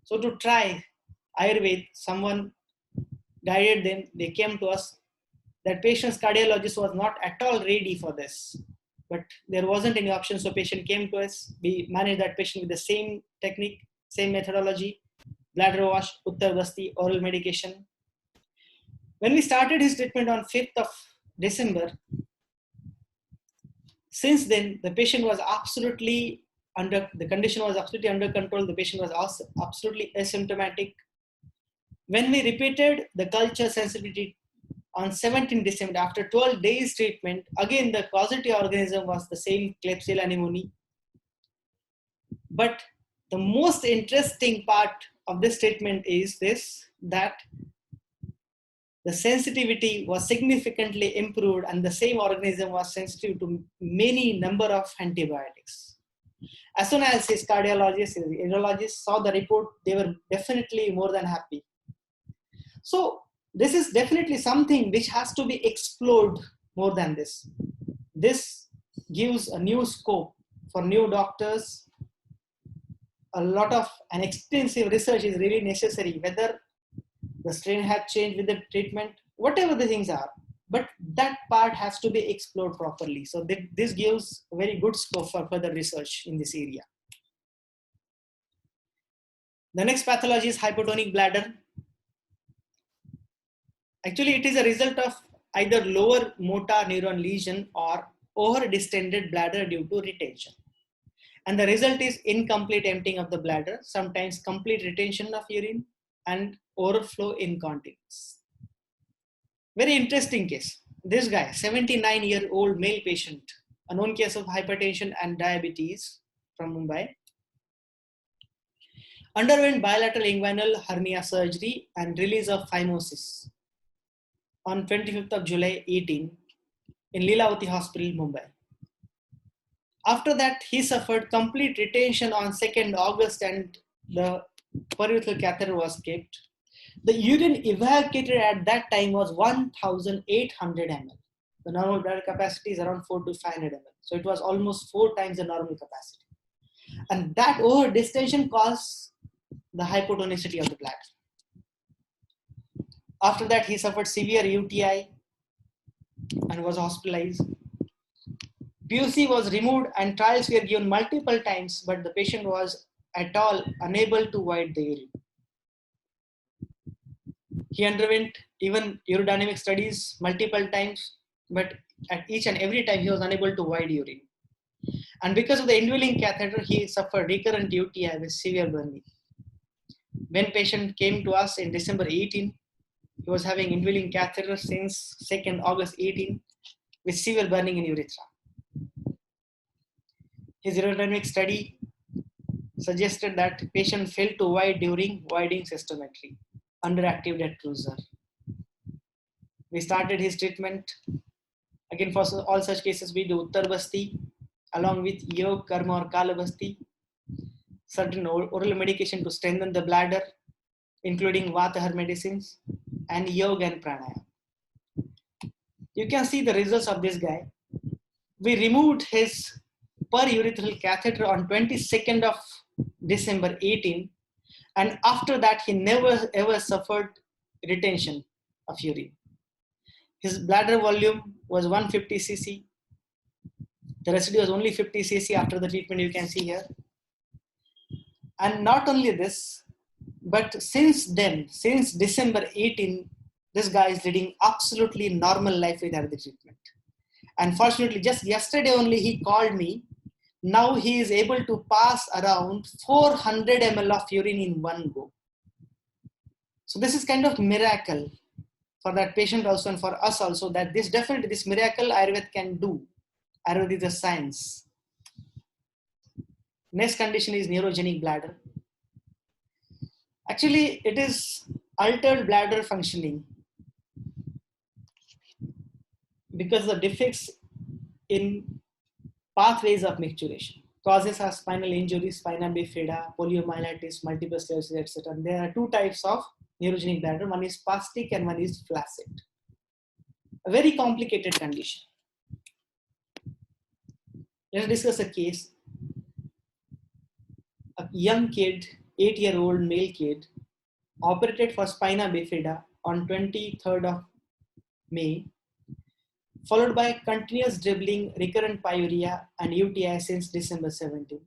So to try Ayurveda, someone guided them, they came to us. That patient's cardiologist was not at all ready for this, but there wasn't any option. So patient came to us. We managed that patient with the same technique, same methodology, bladder wash, Uttar Basti, oral medication. When we started his treatment on 5th of December, since then, the patient was absolutely the condition was absolutely under control. The patient was absolutely asymptomatic. When we repeated the culture sensitivity on 17 December, after 12 days treatment, again, the causative organism was the same Klebsiella pneumoniae. But the most interesting part of this treatment is this, that the sensitivity was significantly improved and the same organism was sensitive to many number of antibiotics. As soon as his cardiologist, his urologist saw the report, they were definitely more than happy. So this is definitely something which has to be explored more than this. This gives a new scope for new doctors. A lot of an extensive research is really necessary, whether the strain has changed with the treatment, whatever the things are, but that part has to be explored properly. So this gives a very good scope for further research in this area. The next pathology is hypotonic bladder. Actually, it is a result of either lower motor neuron lesion or over-distended bladder due to retention. And the result is incomplete emptying of the bladder, sometimes complete retention of urine and overflow incontinence. Very interesting case. This guy, 79-year-old male patient, a known case of hypertension and diabetes from Mumbai, underwent bilateral inguinal hernia surgery and release of phimosis on 25th of July 18 in Leelavati Hospital, Mumbai. After that, he suffered complete retention on 2nd August and the periurethral catheter was kept. The urine evacuated at that time was 1,800 ml. The normal bladder capacity is around 400 to 500 ml. So it was almost 4 times the normal capacity. And that over distension caused the hypotonicity of the bladder. After that, he suffered severe UTI and was hospitalized. PUC was removed and trials were given multiple times, but the patient was at all unable to void the urine. He underwent even urodynamic studies multiple times, but at each and every time he was unable to void urine. And because of the indwelling catheter, he suffered recurrent UTI with severe burning. When patient came to us in December 18, he was having indwelling catheter since 2nd August 18 with severe burning in urethra. His urodynamic study suggested that patient failed to void during voiding cystometry under active dead cruiser. We started his treatment. Again, for all such cases, we do Uttar Basti along with Yog, Karma or Kala Basti, certain oral medication to strengthen the bladder, including Vatahar medicines, and Yoga and Pranayama. You can see the results of this guy. We removed his perurethral catheter on 22nd of December 18, and after that he never ever suffered retention of urine. His bladder volume was 150 cc. The residue was only 50 cc after the treatment, you can see here. And not only this, but since then, since December 18, this guy is leading absolutely normal life without the treatment. Unfortunately, just yesterday only he called me Now he is able to pass around 400 ml of urine in one go. So this is kind of miracle for that patient also and for us also, that this definitely, this miracle Ayurveda can do. Ayurveda is a science. Next condition is neurogenic bladder. Actually, it is altered bladder functioning because the defects in pathways of micturition. Causes are spinal injury, spina bifida, poliomyelitis, multiple sclerosis, etc. There are two types of neurogenic bladder. One is spastic and one is flaccid. A very complicated condition. Let's discuss a case. A young kid, 8-year-old male kid, operated for spina bifida on 23rd of May, followed by continuous dribbling, recurrent pyuria, and UTI since December 17.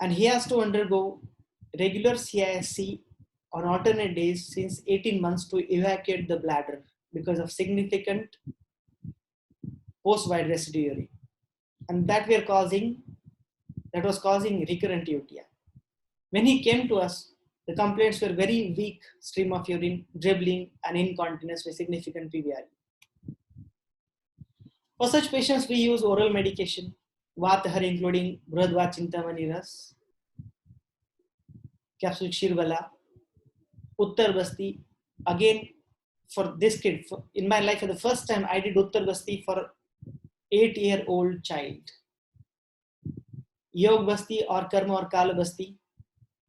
And he has to undergo regular CISC on alternate days since 18 months to evacuate the bladder because of significant post-wide residue urine. And that was causing recurrent UTI. When he came to us, the complaints were very weak stream of urine, dribbling, and incontinence with significant PVR. For such patients, we use oral medication, Vatahar, including Brihadvachintamani Ras, capsule Shirvala, Uttar Basti. Again, for this kid, in my life, for the first time, I did Uttar Basti for 8-year-old child. Yog Basti or Karma or Kala Basti,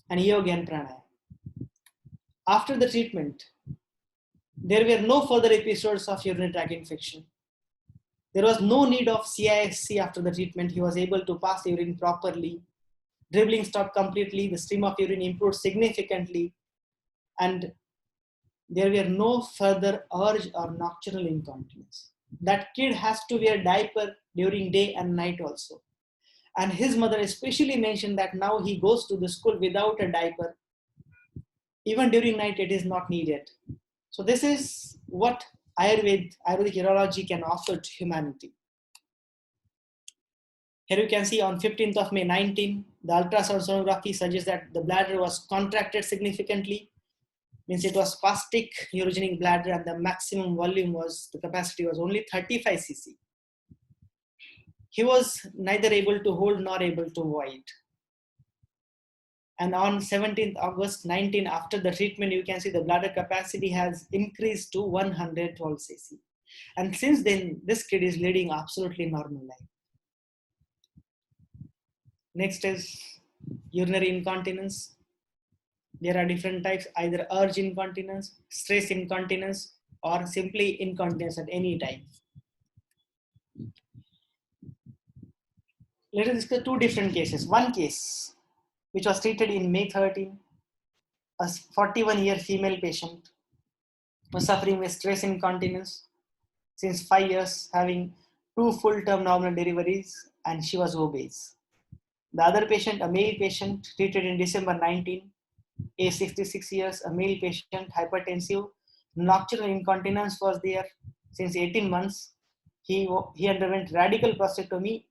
and Yoga and Pranayama. After the treatment, there were no further episodes of urinary tract infection. There was no need of CISC after the treatment. He was able to pass urine properly. Dribbling stopped completely. The stream of urine improved significantly. And there were no further urge or nocturnal incontinence. That kid has to wear diaper during day and night also. And his mother especially mentioned that now he goes to the school without a diaper. Even during night, it is not needed. So this is what Ayurvedic urology can offer to humanity. Here you can see on 15th of May 19, the ultrasound sonography suggests that the bladder was contracted significantly. Means it was spastic neurogenic bladder and the maximum volume was, the capacity was only 35 cc. He was neither able to hold nor able to void. And on 17th August 19, after the treatment, you can see the bladder capacity has increased to 112 cc. And since then, this kid is leading absolutely normal life. Next is urinary incontinence. There are different types, either urge incontinence, stress incontinence, or simply incontinence at any time. Let us discuss two different cases. One case, which was treated in May 13, a 41-year female patient was suffering with stress incontinence since 5 years, having 2 full-term normal deliveries, and she was obese. The other patient, a male patient, treated in December 19, age 66 years, a male patient, hypertensive, nocturnal incontinence was there since 18 months. He underwent radical prostatectomy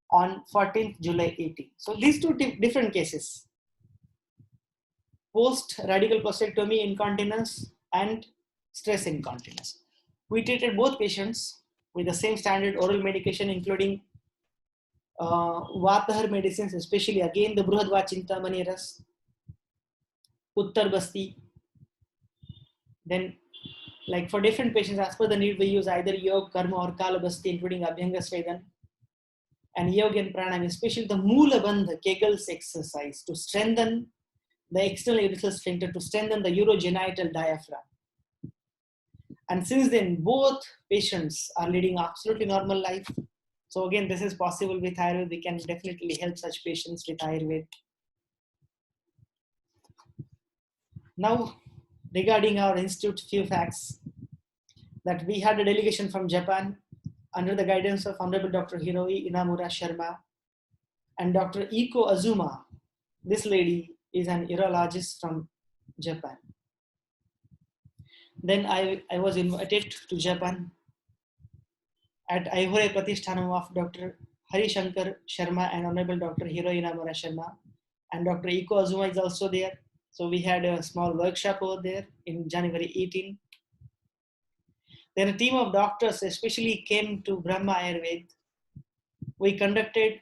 on 14th July 18. So these two different cases, post radical prostatectomy incontinence and stress incontinence. We treated both patients with the same standard oral medication, including Vatahar medicines, especially again the Brihadvachintamani Ras, Uttar Basti. Then, like for different patients, as per the need, we use either Yoga, Karma, or Kala Basti, including Abhyanga Svedan, and Yoga and Pranayama, especially the Moola Bandha, Kegel's exercise to strengthen the external urethral sphincter, to strengthen the urogenital diaphragm. And since then, both patients are leading absolutely normal life. So again, this is possible with Ayurveda. We can definitely help such patients with Ayurveda. Now, regarding our institute, few facts. That we had a delegation from Japan under the guidance of Honorable Dr. Hiroi Inamura Sharma and Dr. Iko Azuma. This lady is an urologist from Japan. Then I was invited to Japan at Aihore Pratishtanam of Dr. Hari Shankar Sharma and Honorable Dr. Hiro Inamura Sharma, and Dr. Iko Azuma is also there. So we had a small workshop over there in January 18. Then a team of doctors especially came to Brahma Ayurved. We conducted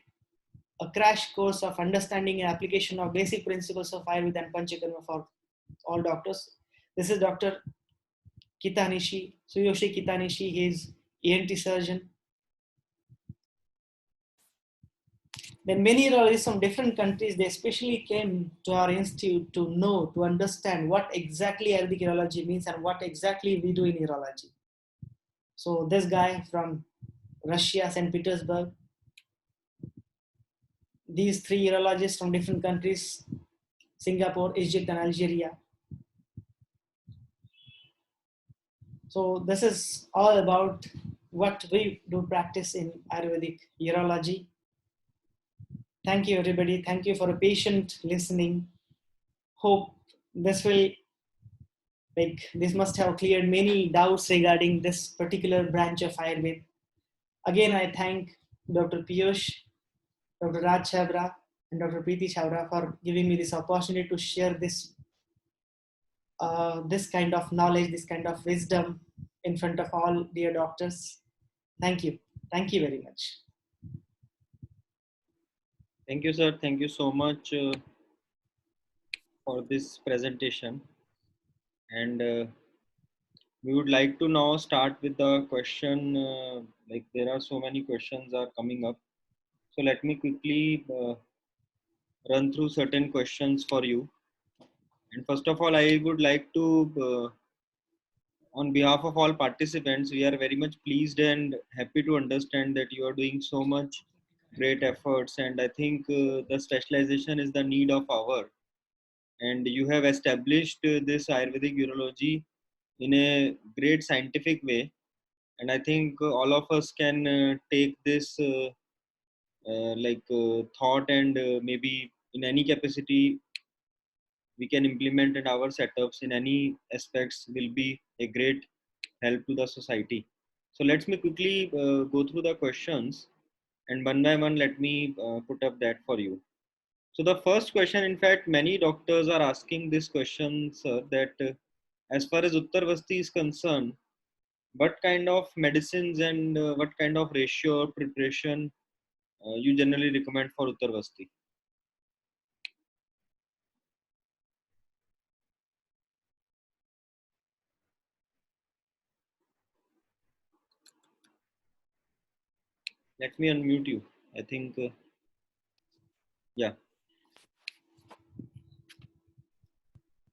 a crash course of understanding and application of basic principles of Ayurveda and Panchakarma for all doctors. This is Dr. Kitanishi, Suyoshi Kitanishi. He is ENT surgeon. Then many urologists from different countries, they especially came to our institute to know, to understand what exactly Ayurvedic urology means and what exactly we do in urology. So this guy from Russia, St. Petersburg, these three urologists from different countries, Singapore, Egypt, and Algeria. So this is all about what we do practice in Ayurvedic urology. Thank you, everybody. Thank you for a patient listening. Hope this must have cleared many doubts regarding this particular branch of Ayurveda. Again, I thank Dr. Piyush, Dr. Raj Chabra, and Dr. Preeti Chabra for giving me this opportunity to share this kind of knowledge, this kind of wisdom in front of all dear doctors. Thank you. Thank you very much. Thank you, sir. Thank you so much for this presentation. And we would like to now start with the question, like there are so many questions are coming up. So let me quickly run through certain questions for you. And first of all, I would like to, on behalf of all participants, we are very much pleased and happy to understand that you are doing so much great efforts. And I think the specialization is the need of hour. And you have established this Ayurvedic urology in a great scientific way. And I think all of us can take this thought and maybe in any capacity we can implement in our setups in any aspects will be a great help to the society. So let me quickly go through the questions and one by one let me put up that for you. So the first question, in fact, many doctors are asking this question, sir, that as far as Uttarvasti is concerned, what kind of medicines and what kind of ratio or preparation you generally recommend for Uttarvasti? Let me unmute you. I think, yeah.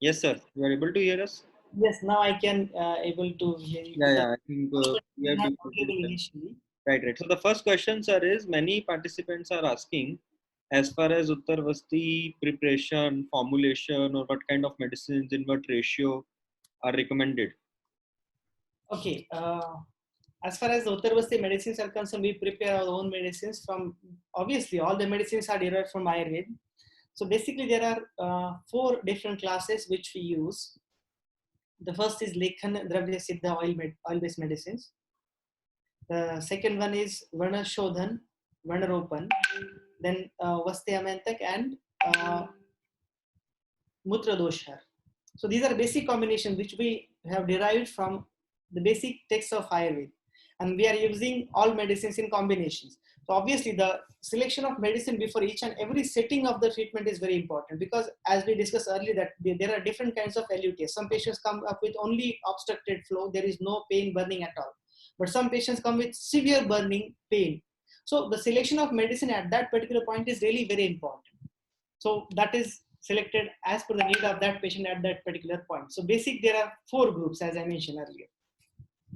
Yes, sir. You are able to hear us? Yes, now I can able to hear you. Yeah, yeah. I think we have Not difficulties. audible initially. Right, right. So the first question, sir, is many participants are asking as far as Uttarvasti preparation, formulation, or what kind of medicines in what ratio are recommended. Okay. As far as the Uttarvasti medicines are concerned, we prepare our own medicines from, obviously, all the medicines are derived from Ayurveda. So basically, there are 4 different classes which we use. The first is Lekhan Dravya Siddha oil-based medicines. The second one is Varna Shodhan, Varna Ropan, then Vasteyamantak and Mutra Doshar. So these are basic combinations which we have derived from the basic text of Ayurveda. And we are using all medicines in combinations. So obviously the selection of medicine before each and every setting of the treatment is very important, because as we discussed earlier that there are different kinds of LUTs. Some patients come up with only obstructed flow, there is no pain, burning at all. But some patients come with severe burning pain. So the selection of medicine at that particular point is really very important. So that is selected as per the need of that patient at that particular point. So there are 4 groups as I mentioned earlier.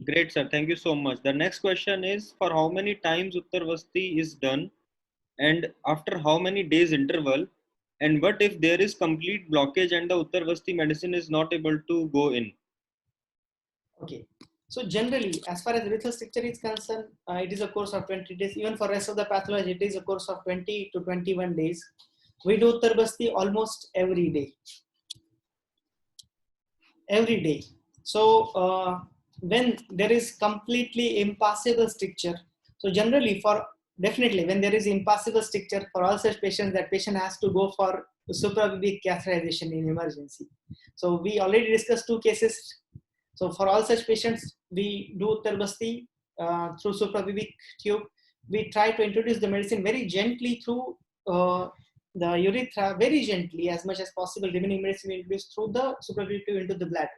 Great, sir. Thank you so much. The next question is for how many times Uttarvasti is done and after how many days interval, and what if there is complete blockage and the Uttarvasti medicine is not able to go in? Okay. So generally, as far as lithostricture is concerned, it is a course of 20 days. Even for rest of the pathology, it is a course of 20 to 21 days. We do Uttarvasti almost every day. Every day. So when there is completely impassable stricture, so generally for Definitely, when there is impassable stricture for all such patients, that patient has to go for suprapubic catheterization in emergency. So we already discussed 2 cases. So for all such patients, we do Uttar Basti through suprapubic tube. We try to introduce the medicine very gently through the urethra, very gently as much as possible. Remaining medicine we introduce through the suprapubic tube into the bladder.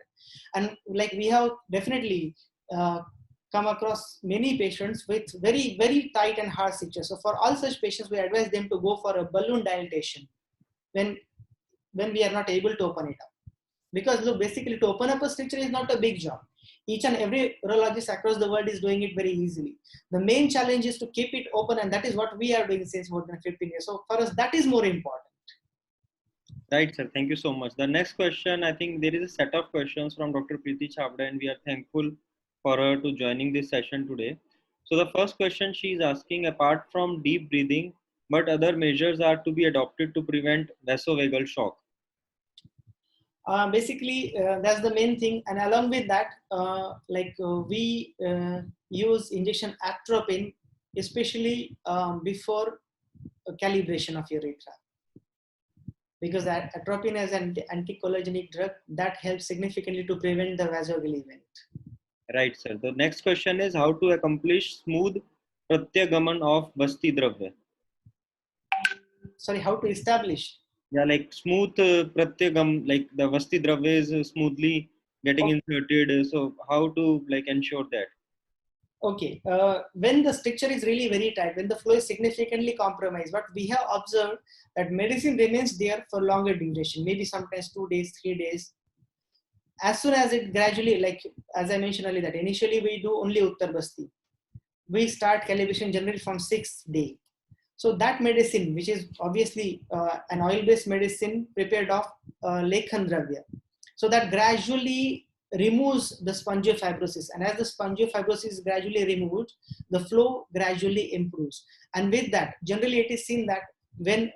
And like we have definitely come across many patients with very, very tight and hard strictures. So for all such patients, we advise them to go for a balloon dilatation when we are not able to open it up. Because look, basically to open up a stricture is not a big job. Each and every urologist across the world is doing it very easily. The main challenge is to keep it open, and that is what we are doing since more than 15 years. So for us, that is more important. Right, sir. Thank you so much. The next question, I think there is a set of questions from Dr. Preeti Chavda, and we are thankful for her to joining this session today. So the first question she is asking, apart from deep breathing, what other measures are to be adopted to prevent vasovagal shock? Basically, that's the main thing. And along with that, we use injection atropine, especially before calibration of urethra. Because atropine is an anticholinergic drug that helps significantly to prevent the vasovagal event. Right, sir. The next question is how to accomplish smooth pratyagaman of Basti Dravya. Sorry, how to establish? Yeah, like smooth pratyagam, like the Basti Dravya is smoothly getting inserted. So how to like ensure that? Okay, when the stricture is really very tight, when the flow is significantly compromised, but we have observed that medicine remains there for longer duration, maybe sometimes 2 days, 3 days. As soon as it gradually, like as I mentioned earlier, that initially we do only Uttar Basti. We start calibration generally from 6th day. So that medicine, which is obviously an oil-based medicine prepared of Lekhan Dravya, so that gradually removes the spongiofibrosis, and as the spongiofibrosis is gradually removed, the flow gradually improves. And with that, generally it is seen that when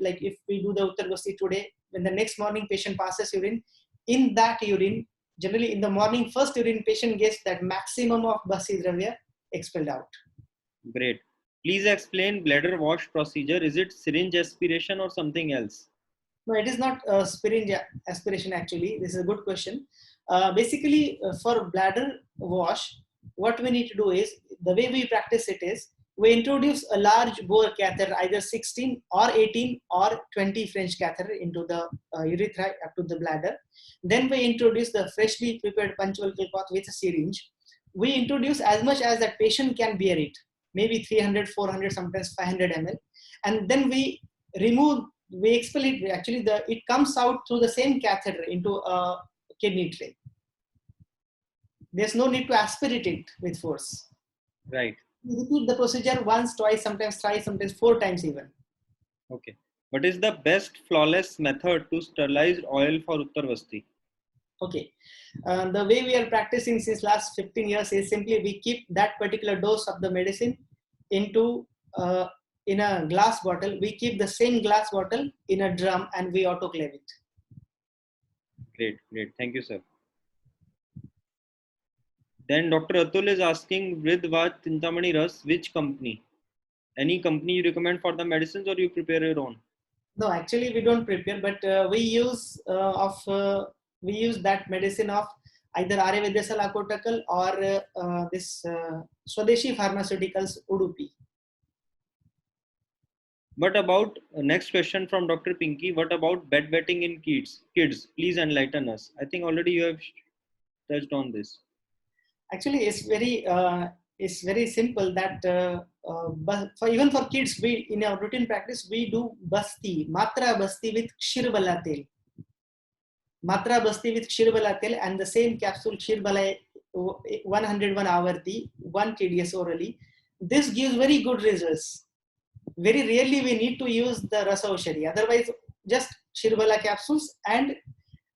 like if we do the Uttar Basti today, when the next morning patient passes urine, in that urine, generally in the morning first urine, patient gets that maximum of Basti Dravya expelled out. Great. Please explain bladder wash procedure. Is it syringe aspiration or something else? No, it is not syringe aspiration actually. This is a good question. Basically, for bladder wash, what we need to do is, the way we practice it is, we introduce a large bore catheter, either 16 or 18 or 20 French catheter into the urethra up to the bladder. Then we introduce the freshly prepared punctuvagal cloth with a syringe. We introduce as much as that patient can bear it, maybe 300, 400, sometimes 500 ml. And then we expel it. Actually, it comes out through the same catheter into a kidney tray. There's no need to aspirate it with force. Right. We repeat the procedure once, twice, sometimes thrice, sometimes 4 times even. Okay. What is the best flawless method to sterilize oil for Uttar Basti? Okay. The way we are practicing since last 15 years is simply we keep that particular dose of the medicine into in a glass bottle. We keep the same glass bottle in a drum and we autoclave it. Great, great. Thank you, sir. Then Dr. Atul is asking, Vridvat Tintamani Ras, which company? Any company you recommend for the medicines or you prepare your own? No, actually we don't prepare, but we use that medicine of either Arya Vidyasala Kotakal or this Swadeshi Pharmaceuticals Udupi. What about next question from Dr. Pinky? What about bedwetting in kids? Please enlighten us. I think already you have touched on this. Actually, it's very simple that but even for kids, we in our routine practice we do basti, matra basti with kshirbala tel. Matra basti with kshirbala tel, and the same capsule kshirbala 101 avarti, 1 TDS orally. This gives very good results. Very rarely we need to use the rasa aushadhi. Otherwise, just kshirbala capsules and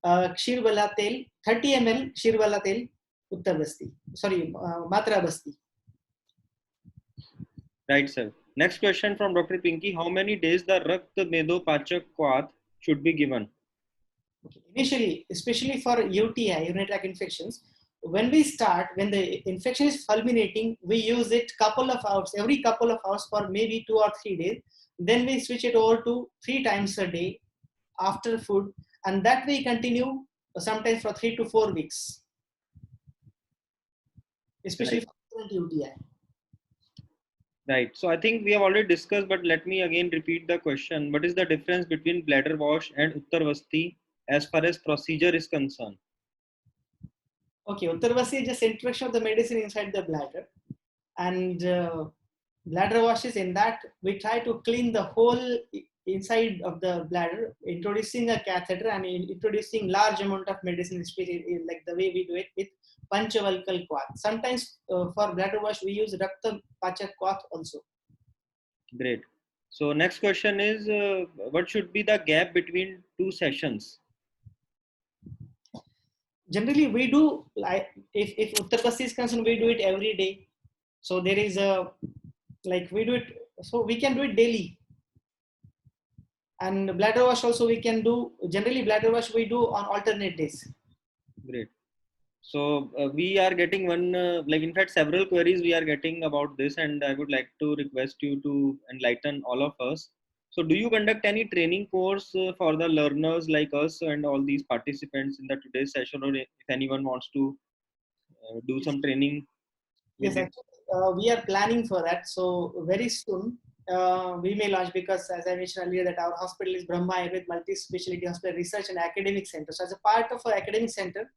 kshirbala tel, 30 ml kshirbala tel, Uttar Basti. Sorry, Matra Basti. Right, sir. Next question from Dr. Pinky. How many days the Rakt Medo Pachak Quat should be given? Okay. Initially, especially for UTI, urinary tract infections, when we start, when the infection is fulminating, we use it couple of hours, every couple of hours for maybe 2 or 3 days. Then we switch it over to 3 times a day after food, and that we continue sometimes for 3 to 4 weeks, especially Right. for current UTI. Right. So I think we have already discussed, but let me again repeat the question. What is the difference between bladder wash and Uttarvasti as far as procedure is concerned? Okay, Uttarvasi is just introduction of the medicine inside the bladder, and bladder washes, in that we try to clean the whole inside of the bladder, introducing a catheter and introducing large amount of medicine, especially like the way we do it with Panchavalkal Quath. Sometimes for bladder wash we use Rakta Pachak Quath also. Great. So next question is, what should be the gap between two sessions? Generally we do, like if Uttarvasi is concerned, we do it every day. So there is a, like we do it, so we can do it daily. And bladder wash also we can do, generally bladder wash we do on alternate days. Great. So we are getting one, like in fact, several queries we are getting about this, and I would like to request you to enlighten all of us. So do you conduct any training course for the learners like us and all these participants in the today's session, or if anyone wants to do some training with Yes, you? actually, we are planning for that. So very soon we may launch, because as I mentioned earlier that our hospital is Brahma Ayurved Multi-Specialty Hospital Research and Academic Center. So as a part of our academic center,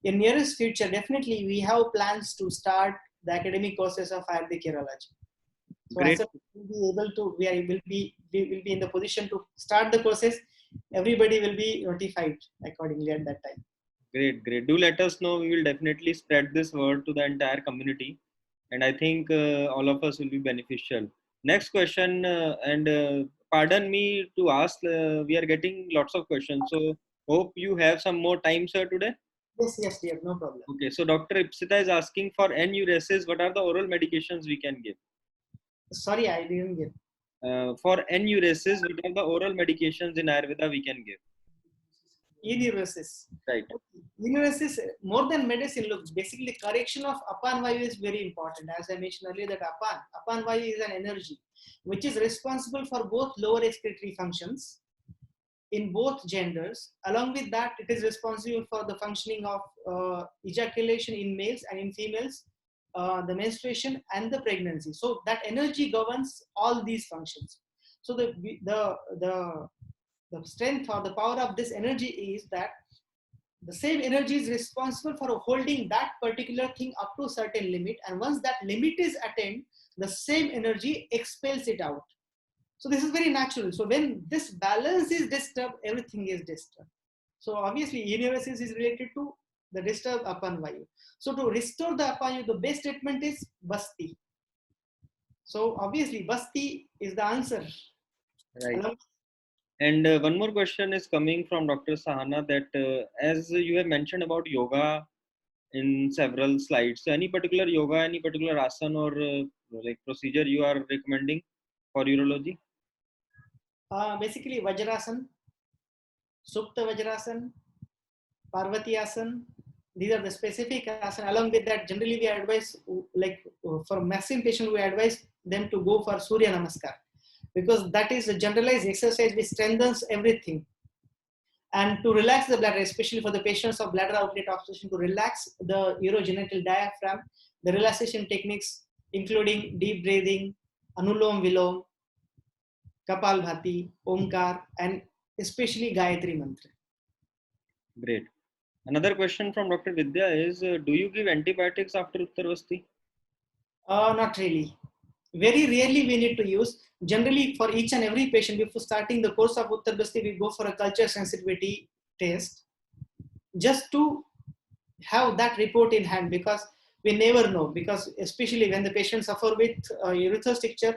in nearest future, definitely we have plans to start the academic courses of Ayurvedic urology. So as Great. a, we'll be able to, we will be in the position to start the courses. Everybody will be notified accordingly at that time. Great, great. Do let us know. We will definitely spread this word to the entire community, and I think all of us will be beneficial. Next question, and pardon me to ask. We are getting lots of questions, so hope you have some more time, sir, today. Yes, yes, yes, no problem. Okay, so Dr. Ipsita is asking for enuresis. What are the oral medications we can give? Sorry, I didn't get. For enuresis, what are the oral medications in Ayurveda we can give? Enuresis. Right. Enuresis, more than medicine, look, basically correction of Apan Vayu is very important. As I mentioned earlier, that Apan Vayu is an energy which is responsible for both lower excretory functions in both genders. Along with that, it is responsible for the functioning of ejaculation in males, and in females, the menstruation and the pregnancy. So that energy governs all these functions. So the strength or the power of this energy is that the same energy is responsible for holding that particular thing up to a certain limit, and once that limit is attained, the same energy expels it out. So this is very natural. So when this balance is disturbed, everything is disturbed. So obviously enuresis is related to the disturbed Apan Vayu. So to restore the Apan Vayu, the best treatment is Basti. So obviously Basti is the answer. Right. And one more question is coming from Dr. Sahana, that as you have mentioned about yoga in several slides, so any particular yoga, any particular asana or like procedure you are recommending for urology? Basically Vajrasan, Supta Vajrasan, Parvati Asana. These are the specific asana. Along with that, generally we advise, like for maximum patient, we advise them to go for Surya Namaskar, because that is a generalized exercise which strengthens everything. And to relax the bladder, especially for the patients of bladder outlet obstruction, to relax the urogenital diaphragm, the relaxation techniques including deep breathing, Anulom Vilom, Kapalbhati, Omkar, and especially Gayatri Mantra. Great. Another question from Dr. Vidya is, do you give antibiotics after Uttarvasti? Not really. Very rarely we need to use. Generally, for each and every patient, before starting the course of Uttarvasti, we go for a culture sensitivity test just to have that report in hand, because we never know. Because especially when the patients suffer with urethral stricture,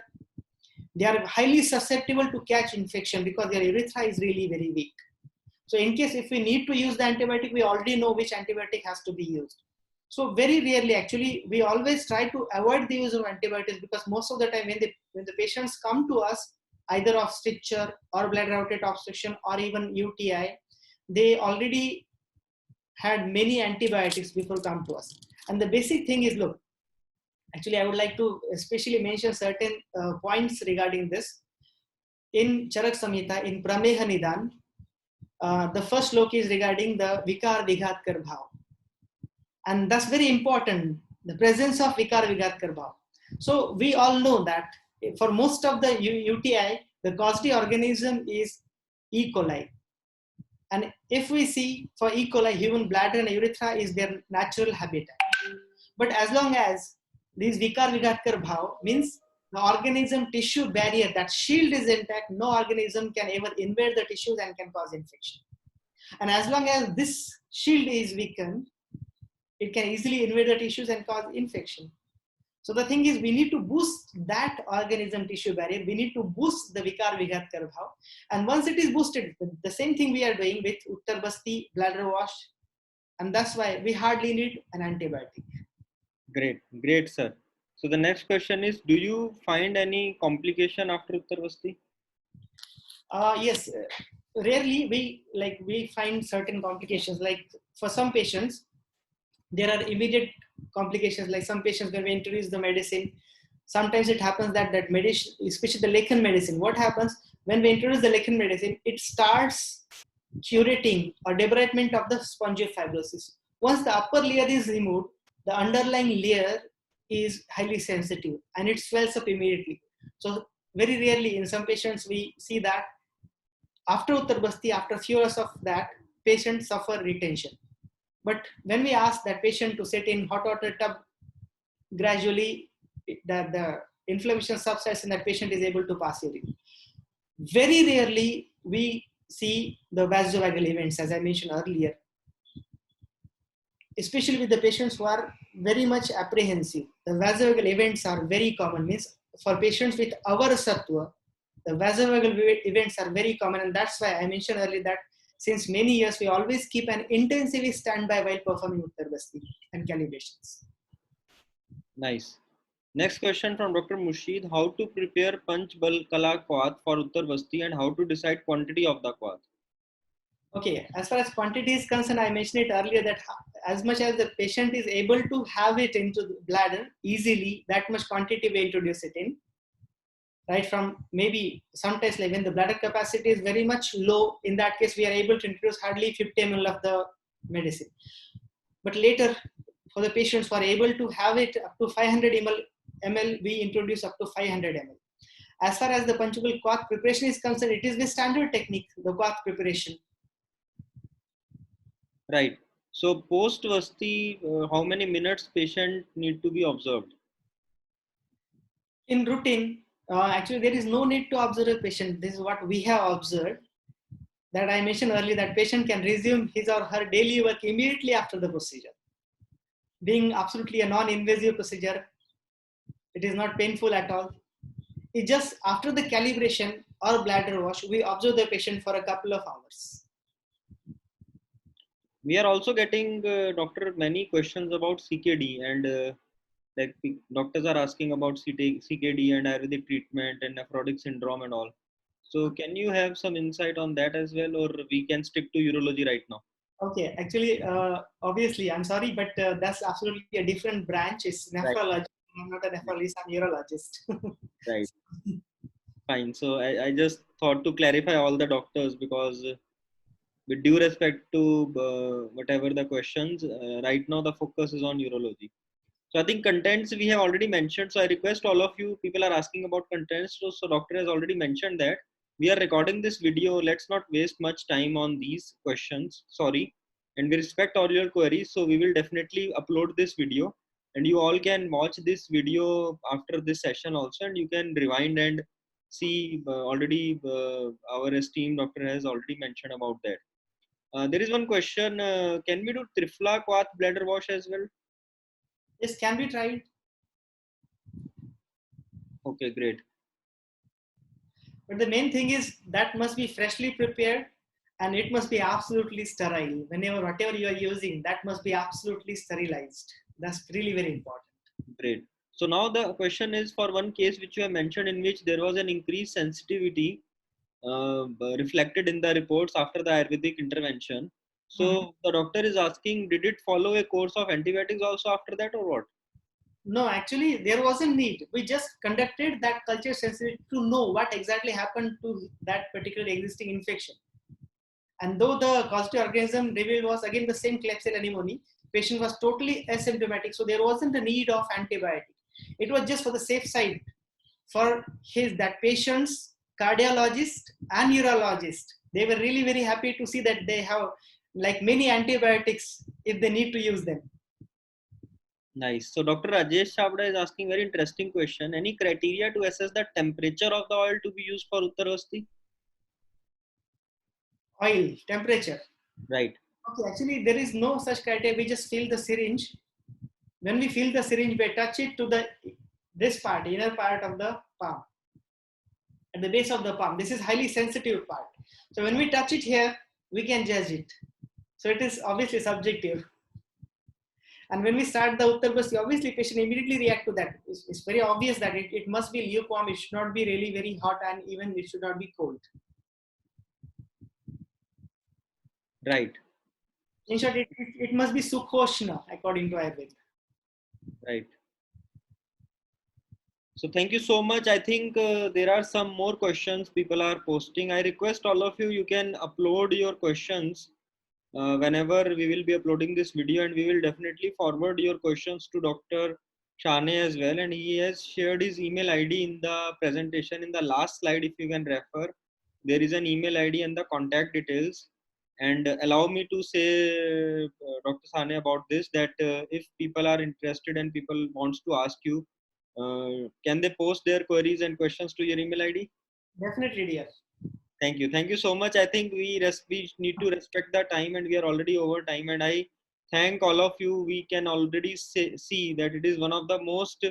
they are highly susceptible to catch infection because their urethra is really very weak. So in case if we need to use the antibiotic, we already know which antibiotic has to be used. So very rarely, actually, we always try to avoid the use of antibiotics, because most of the time when the patients come to us, either of stricture or bladder outlet obstruction or even UTI, they already had many antibiotics before come to us. And the basic thing is, look, actually, I would like to especially mention certain points regarding this. In Charak Samhita, in Prameha Nidan, the first slok is regarding the Vikar Vighatkar Bhav. And that's very important, the presence of Vikar Vighatkar Bhav. So we all know that for most of the UTI, the causative organism is E. coli. And if we see for E. coli, human bladder and urethra is their natural habitat. But as long as these Vikar Vighatkar Bhav means the organism tissue barrier, that shield is intact, no organism can ever invade the tissues and can cause infection. And as long as this shield is weakened, it can easily invade the tissues and cause infection. So the thing is, we need to boost that organism tissue barrier. We need to boost the Vikar Vighatkar Bhav. And once it is boosted, the same thing we are doing with Uttar Basti bladder wash. And that's why we hardly need an antibiotic. Great, sir. So the next question is, do you find any complication after Uttar Basti? Yes, rarely we find certain complications. Like for some patients, there are immediate complications. Like some patients, when we introduce the medicine, sometimes it happens that medicine, especially the lectin medicine, what happens when we introduce the lectin medicine, it starts curating or debridement of the spongiofibrosis. Once the upper layer is removed, the underlying layer is highly sensitive and it swells up immediately. So very rarely in some patients we see that after Uttar Basti, after few hours of that, patients suffer retention. But when we ask that patient to sit in hot water tub, gradually the inflammation subsides and that patient is able to pass urine. Very rarely we see the vasovagal events, as I mentioned earlier, especially with the patients who are very much apprehensive. The vasovagal events are very common. Means for patients with avarsatva, the vasovagal events are very common, and that's why I mentioned earlier that since many years we always keep an intensively standby while performing Uttar Basti and calibrations. Nice. Next question from Dr. Mushid: how to prepare Panch Bal Kala Quat for Uttar Basti and how to decide quantity of the Quat? Okay, as far as quantity is concerned, I mentioned it earlier that as much as the patient is able to have it into the bladder easily, that much quantity we introduce it in. Right from maybe sometimes like when the bladder capacity is very much low, in that case we are able to introduce hardly 50 ml of the medicine. But later for the patients who are able to have it up to 500 ml, we introduce up to 500 ml. As far as the Panchbal Quat preparation is concerned, it is the standard technique, the Quat preparation. Right. So post Vasti, how many minutes patient need to be observed? In routine, actually there is no need to observe a patient. This is what we have observed, that I mentioned earlier, that patient can resume his or her daily work immediately after the procedure. Being absolutely a non-invasive procedure, it is not painful at all. It's just after the calibration or bladder wash, we observe the patient for a couple of hours. We are also getting, doctor, many questions about CKD, and like doctors are asking about CKD and Ayurvedic treatment and nephrotic syndrome and all. So can you have some insight on that as well, or we can stick to urology right now? Okay, actually, obviously, I'm sorry, but that's absolutely a different branch. It's nephrology. Right. I'm not a nephrologist, I'm a urologist. Right. Fine. So I just thought to clarify all the doctors, because with due respect to whatever the questions, right now the focus is on urology. So I think contents we have already mentioned. So I request all of you, people are asking about contents. So doctor has already mentioned that we are recording this video. Let's not waste much time on these questions. Sorry. And we respect all your queries. So we will definitely upload this video and you all can watch this video after this session also. And you can rewind and see already our esteemed doctor has already mentioned about that. There is one question. Can we do Triphala Quat bladder wash as well? Yes, can be tried. Okay, great. But the main thing is that must be freshly prepared and it must be absolutely sterile. Whatever you are using, that must be absolutely sterilized. That's really very important. Great. So now the question is for one case which you have mentioned in which there was an increased sensitivity reflected in the reports after the Ayurvedic intervention. So the doctor is asking, did it follow a course of antibiotics also after that or what? No, actually, there wasn't need. We just conducted that culture sensitivity to know what exactly happened to that particular existing infection. And though the causative organism revealed was again the same Klebsiella pneumoniae, patient was totally asymptomatic, so there wasn't a need of antibiotic. It was just for the safe side for that patient's cardiologist and neurologist. They were really very happy to see that they have like many antibiotics if they need to use them. Nice. So Dr. Rajesh Chabda is asking very interesting question. Any criteria to assess the temperature of the oil to be used for Uttarvasti? Oil, temperature. Right. Okay, actually there is no such criteria. We just fill the syringe. When we fill the syringe, we touch it to this part, inner part of the palm, at the base of the palm. This is highly sensitive part. So when we touch it here, we can judge it. So it is obviously subjective. And when we start the Uttarvasti, obviously patient immediately react to that. It's very obvious that it must be lukewarm. It should not be really very hot, and even it should not be cold. Right. In short, it must be Sukhoshna according to Ayurveda. Right. So thank you so much. I think there are some more questions people are posting. I request all of you, you can upload your questions whenever we will be uploading this video, and we will definitely forward your questions to Dr. Shane as well. And he has shared his email ID in the presentation in the last slide. If you can refer, there is an email ID and the contact details. And allow me to say, Dr. Shane, about this, that if people are interested and people wants to ask you, can they post their queries and questions to your email ID? Definitely, dear. Thank you. Thank you so much. I think we need to respect the time, and we are already over time. And I thank all of you. We can already see that it is one of the most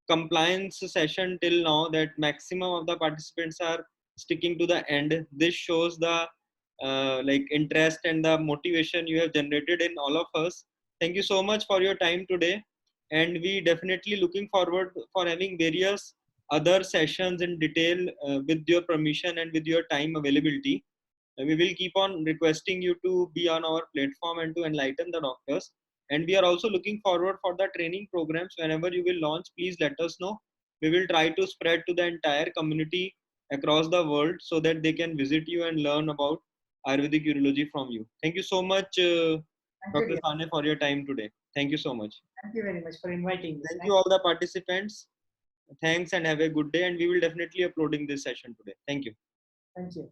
compliance session till now, that maximum of the participants are sticking to the end. This shows the like interest and the motivation you have generated in all of us. Thank you so much for your time today. And we definitely looking forward for having various other sessions in detail with your permission and with your time availability. We will keep on requesting you to be on our platform and to enlighten the doctors. And we are also looking forward for the training programs. Whenever you will launch, please let us know. We will try to spread to the entire community across the world so that they can visit you and learn about Ayurvedic urology from you. Thank you so much, Dr. Sane, for your time today. Thank you so much. Thank you very much for inviting me. Thank you all the participants. Thanks and have a good day. And we will definitely uploading this session today. Thank you. Thank you.